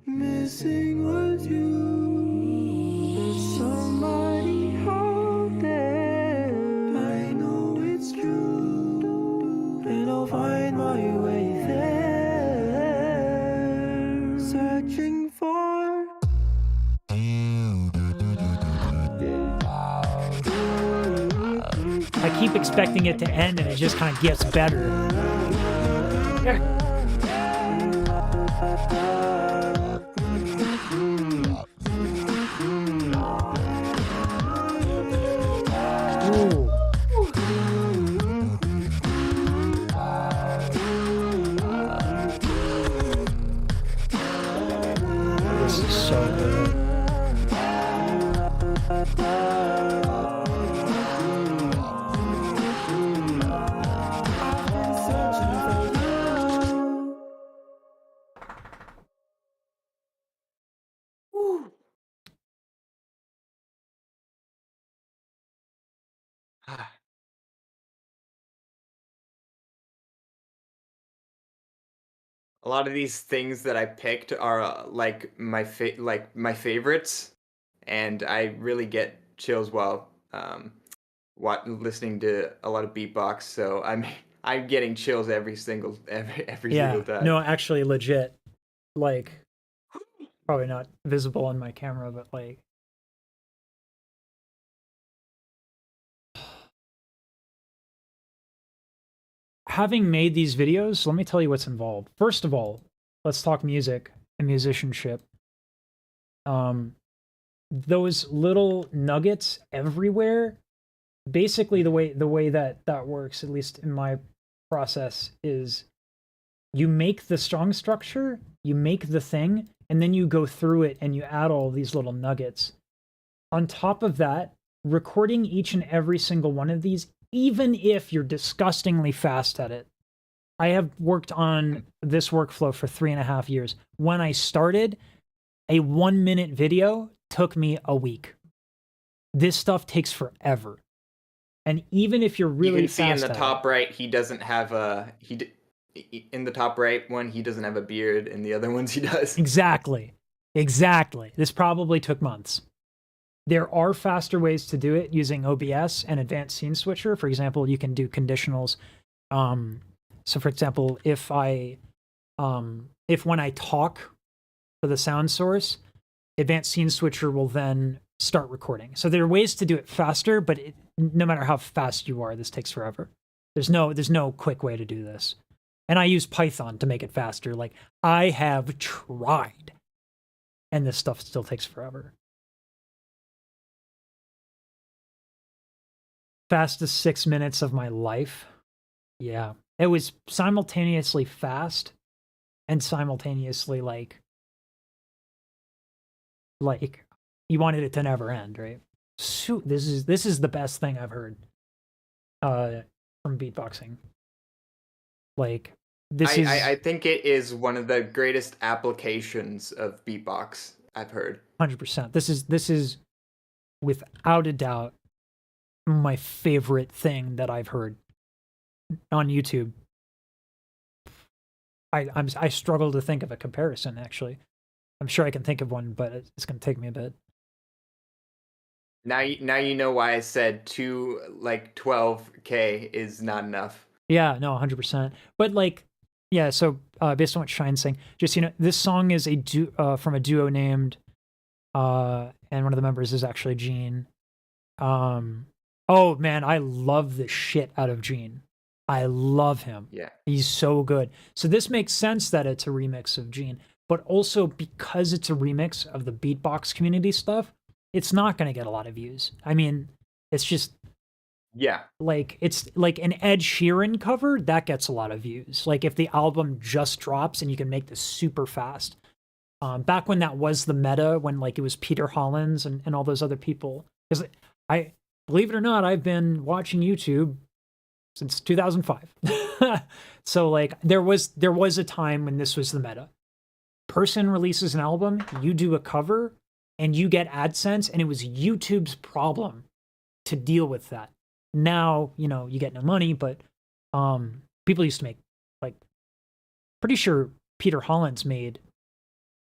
was you. There's somebody out there. I know it's true, and I'll find my way there, searching for. I keep expecting it to end and it just kind of gets better. Ooh. This is so good. A lot of these things that I picked are like my favorites, and I really get chills while listening to a lot of beatbox. So I'm getting chills every single Yeah, time. no, actually legit. Like, probably not visible on my camera, but like, having made these videos, let me tell you what's involved. First of all, let's talk music and musicianship. Those little nuggets everywhere. Basically, the way that works, at least in my process, is you make the song structure, you make the thing, and then you go through it and you add all these little nuggets. On top of that, recording each and every single one of these, even if you're disgustingly fast at it. I have worked on this workflow for 3.5 years. When I started, a 1-minute video took me a week. This stuff takes forever. And even if you're really you can see fast in the at top right, he doesn't have in the top right one, he doesn't have a beard. In the other ones, he does. Exactly. This probably took months. There are faster ways to do it using OBS and Advanced Scene Switcher. For example, you can do conditionals. So for example, if when I talk for the sound source, Advanced Scene Switcher will then start recording. So there are ways to do it faster, but no matter how fast you are, this takes forever. There's no quick way to do this. And I use Python to make it faster. Like, I have tried, and this stuff still takes forever. Fastest 6 minutes of my life. Yeah. It was simultaneously fast and simultaneously like you wanted it to never end, right? So this is the best thing I've heard from beatboxing. Like, I think it is one of the greatest applications of beatbox I've heard. 100%. This is without a doubt my favorite thing that I've heard. on YouTube. I struggle to think of a comparison, actually. I'm sure I can think of one, but it's going to take me a bit. Now you know why I said 12K is not enough. Yeah, no, 100%. But like, yeah. So based on what Shine's saying, just this song is from a duo named, and one of the members is actually Gene. Oh man, I love the shit out of Gene. I love him. Yeah. He's so good. So this makes sense that it's a remix of Gene, but also because it's a remix of the beatbox community stuff, it's not going to get a lot of views. I mean, it's just like it's like an Ed Sheeran cover that gets a lot of views. Like if the album just drops and you can make this super fast. Back when that was the meta, when like it was Peter Hollins and all those other people. Because I believe it or not, I've been watching YouTube since 2005. So like there was a time when this was the meta. Person releases an album, you do a cover, and you get AdSense, and it was YouTube's problem to deal with that. Now, you get no money, but people used to make, like, pretty sure Peter Hollins made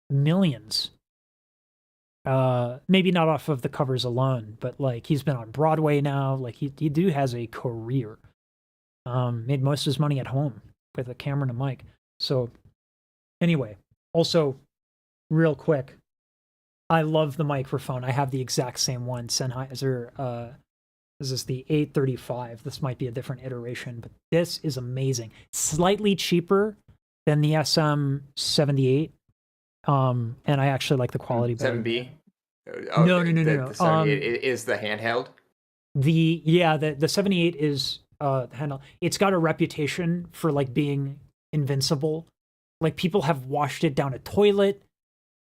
millions. Maybe not off of the covers alone, but like he's been on Broadway now. Like he has a career. Made most of his money at home with a camera and a mic. So anyway, also real quick, I love the microphone. I have the exact same one. Sennheiser, this is the 835. This might be a different iteration, but this is amazing. Slightly cheaper than the SM78. And I actually like the quality better. 7B? No. The 78 is the handheld? The 78 is the handle. It's got a reputation for like being invincible. Like people have washed it down a toilet.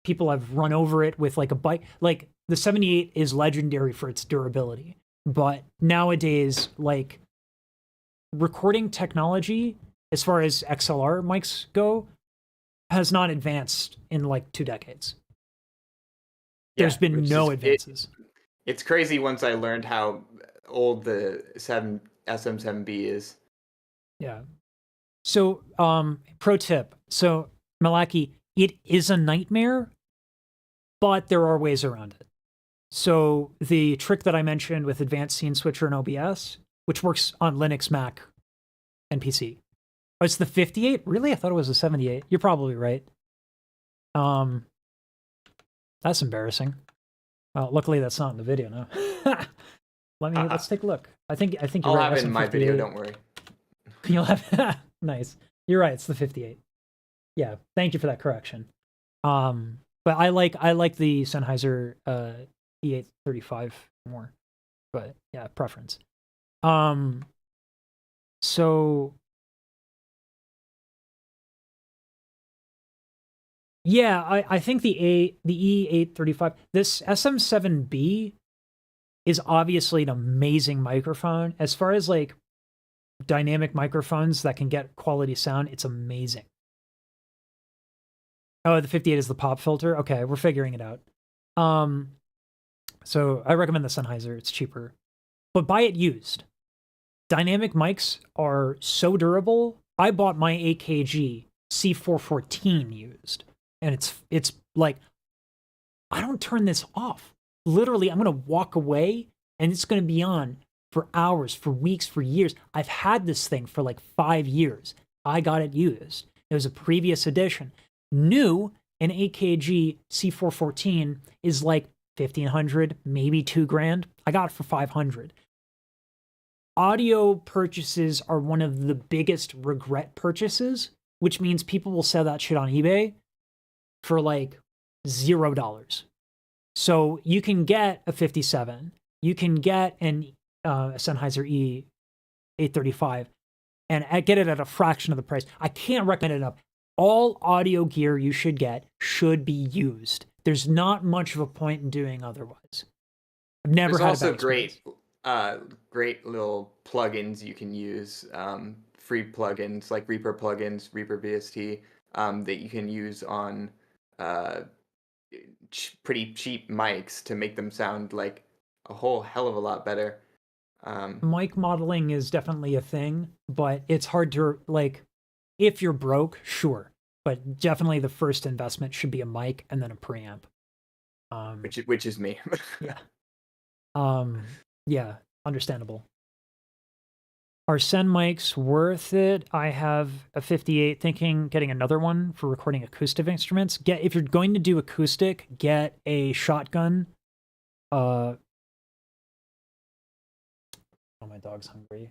People have run over it with like a bike. Like the 78 is legendary for its durability. But nowadays, like recording technology, as far as XLR mics go, has not advanced in like 2 decades. There's been no advances. It's crazy once I learned how old the SM7B is. Yeah. So, pro tip. So, Malaki, it is a nightmare, but there are ways around it. So, the trick that I mentioned with Advanced Scene Switcher and OBS, which works on Linux, Mac, and PC. Oh, it's the 58? Really? I thought it was a 78. You're probably right. That's embarrassing. Well, luckily that's not in the video now. Let's take a look. I think you're I'll right. have it in my video, don't worry. You'll have nice. You're right, it's the 58. Yeah, thank you for that correction. But I like the Sennheiser E835 more. But yeah, preference. So yeah, I think the E835, this SM7B is obviously an amazing microphone. As far as like dynamic microphones that can get quality sound, it's amazing. Oh, the 58 is the pop filter. Okay, we're figuring it out. So I recommend the Sennheiser. It's cheaper, but buy it used. Dynamic mics are so durable. I bought my AKG C414 used, and it's like, I don't turn this off. Literally, I'm going to walk away, and it's going to be on for hours, for weeks, for years. I've had this thing for like 5 years. I got it used. It was a previous edition. New, an AKG C414 is like $1,500, maybe $2,000. I got it for $500. Audio purchases are one of the biggest regret purchases, which means people will sell that shit on eBay for like $0. So you can get a 57, you can get a Sennheiser E835, and get it at a fraction of the price. I can't recommend it enough. All audio gear you should get should be used. There's not much of a point in doing otherwise. I've never had also a bad experience. great little plugins you can use, free plugins like Reaper plugins, Reaper VST, that you can use on pretty cheap mics to make them sound like a whole hell of a lot better. Mic modeling is definitely a thing, but it's hard to, like, if you're broke, sure. But definitely the first investment should be a mic and then a preamp. Which is me. Yeah. Yeah, understandable. Are Send mics worth it? I have a 58, thinking getting another one for recording acoustic instruments. If you're going to do acoustic, get a shotgun. Oh, my dog's hungry.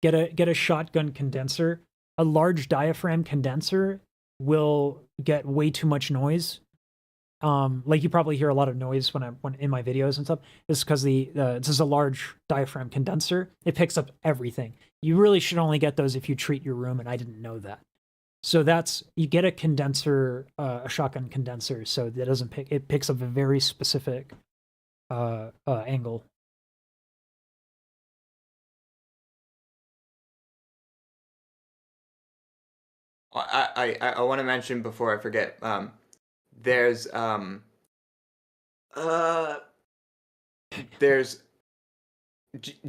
Get a shotgun condenser. A large diaphragm condenser will get way too much noise. Like you probably hear a lot of noise when in my videos and stuff. It's because this is a large diaphragm condenser. It picks up everything. You really should only get those if you treat your room, and I didn't know that. So you get a condenser, a shotgun condenser, so that it picks up a very specific angle. I want to mention before I forget. There's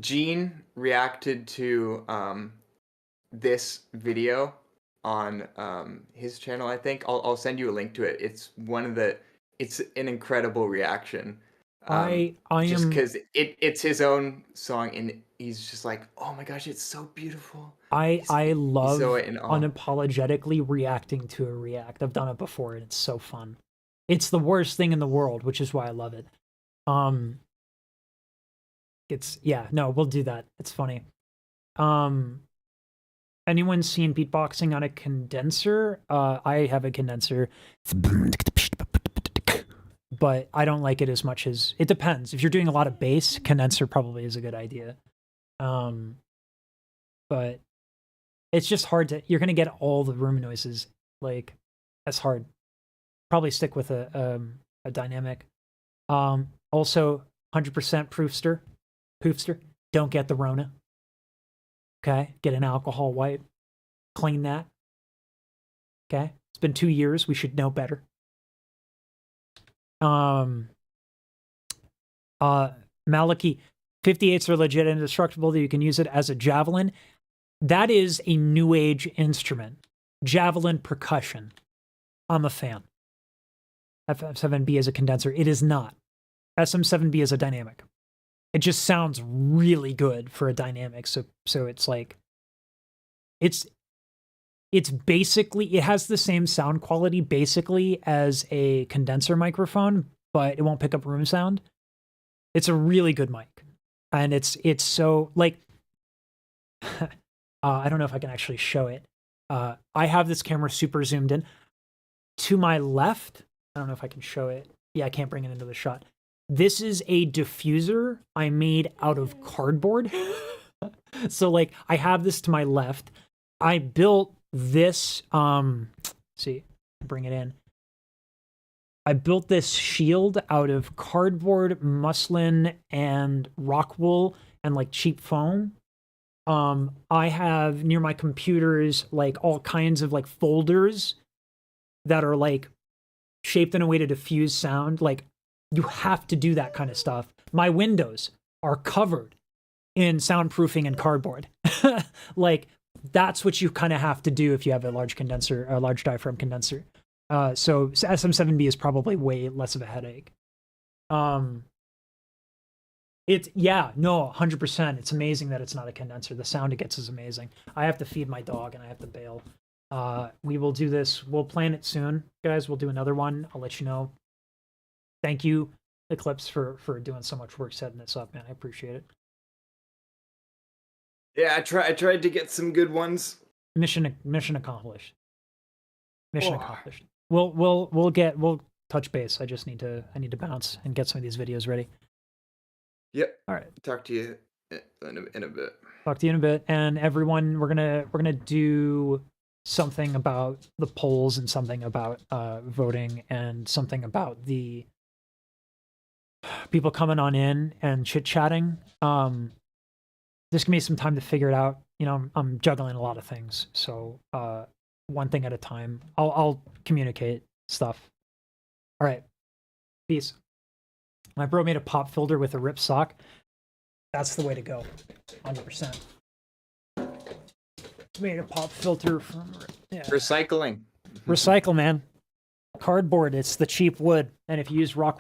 Gene reacted to this video on his channel. I think I'll send you a link to it. It's an incredible reaction. Just because it's his own song, and he's just like, oh my gosh, it's so beautiful. I love so in awe. unapologetically reacting to a react. I've done it before, and it's so fun. It's the worst thing in the world, which is why I love it. We'll do that. It's funny. Anyone seen beatboxing on a condenser? I have a condenser, but I don't like it as much as, it depends. If you're doing a lot of bass, condenser probably is a good idea. But it's just hard you're going to get all the room noises. Like, that's hard. Probably stick with a dynamic. Also, 100% Poofster. Don't get the Rona. Okay? Get an alcohol wipe. Clean that. Okay? It's been 2 years. We should know better. Maliki, 58s are legit indestructible, that you can use it as a javelin. That is a new age instrument. Javelin percussion. I'm a fan. FM7B is a condenser. It is not. SM7B is a dynamic. It just sounds really good for a dynamic. So it's like, it's basically, it has the same sound quality basically as a condenser microphone, but it won't pick up room sound. It's a really good mic. And it's so, like, I don't know if I can actually show it. I have this camera super zoomed in. To my left, I don't know if I can show it. Yeah, I can't bring it into the shot. This is a diffuser I made out of cardboard. So, like, I have this to my left. I built this, see, bring it in. I built this shield out of cardboard, muslin, and rock wool, and, like, cheap foam. I have near my computers, like, all kinds of, like, folders that are, like, shaped in a way to diffuse sound. Like, you have to do that kind of stuff. My windows are covered in soundproofing and cardboard. Like, that's what you kind of have to do if you have a large condenser, a large diaphragm condenser. So SM7B is probably way less of a headache. It's, 100%. It's amazing that it's not a condenser. The sound it gets is amazing. I have to feed my dog and I have to bail. We will do this. We'll plan it soon, guys. We'll do another one. I'll let you know. Thank you, Eclipse, for doing so much work setting this up, man. I appreciate it. Yeah, I tried to get some good ones. Mission accomplished. Mission accomplished. We'll touch base. I need to bounce and get some of these videos ready. Yep. All right. Talk to you in a bit. Talk to you in a bit. And everyone, we're gonna do something about the polls and something about voting and something about the people coming on in and chit-chatting. There's gonna be some time to figure it out. You know, I'm juggling a lot of things, so one thing at a time. I'll communicate stuff. All right, peace. My bro made a pop filter with a ripped sock. That's the way to go. 100%. Made a pop filter from Recycling. recycle, man. Cardboard, it's the cheap wood. And if you use rock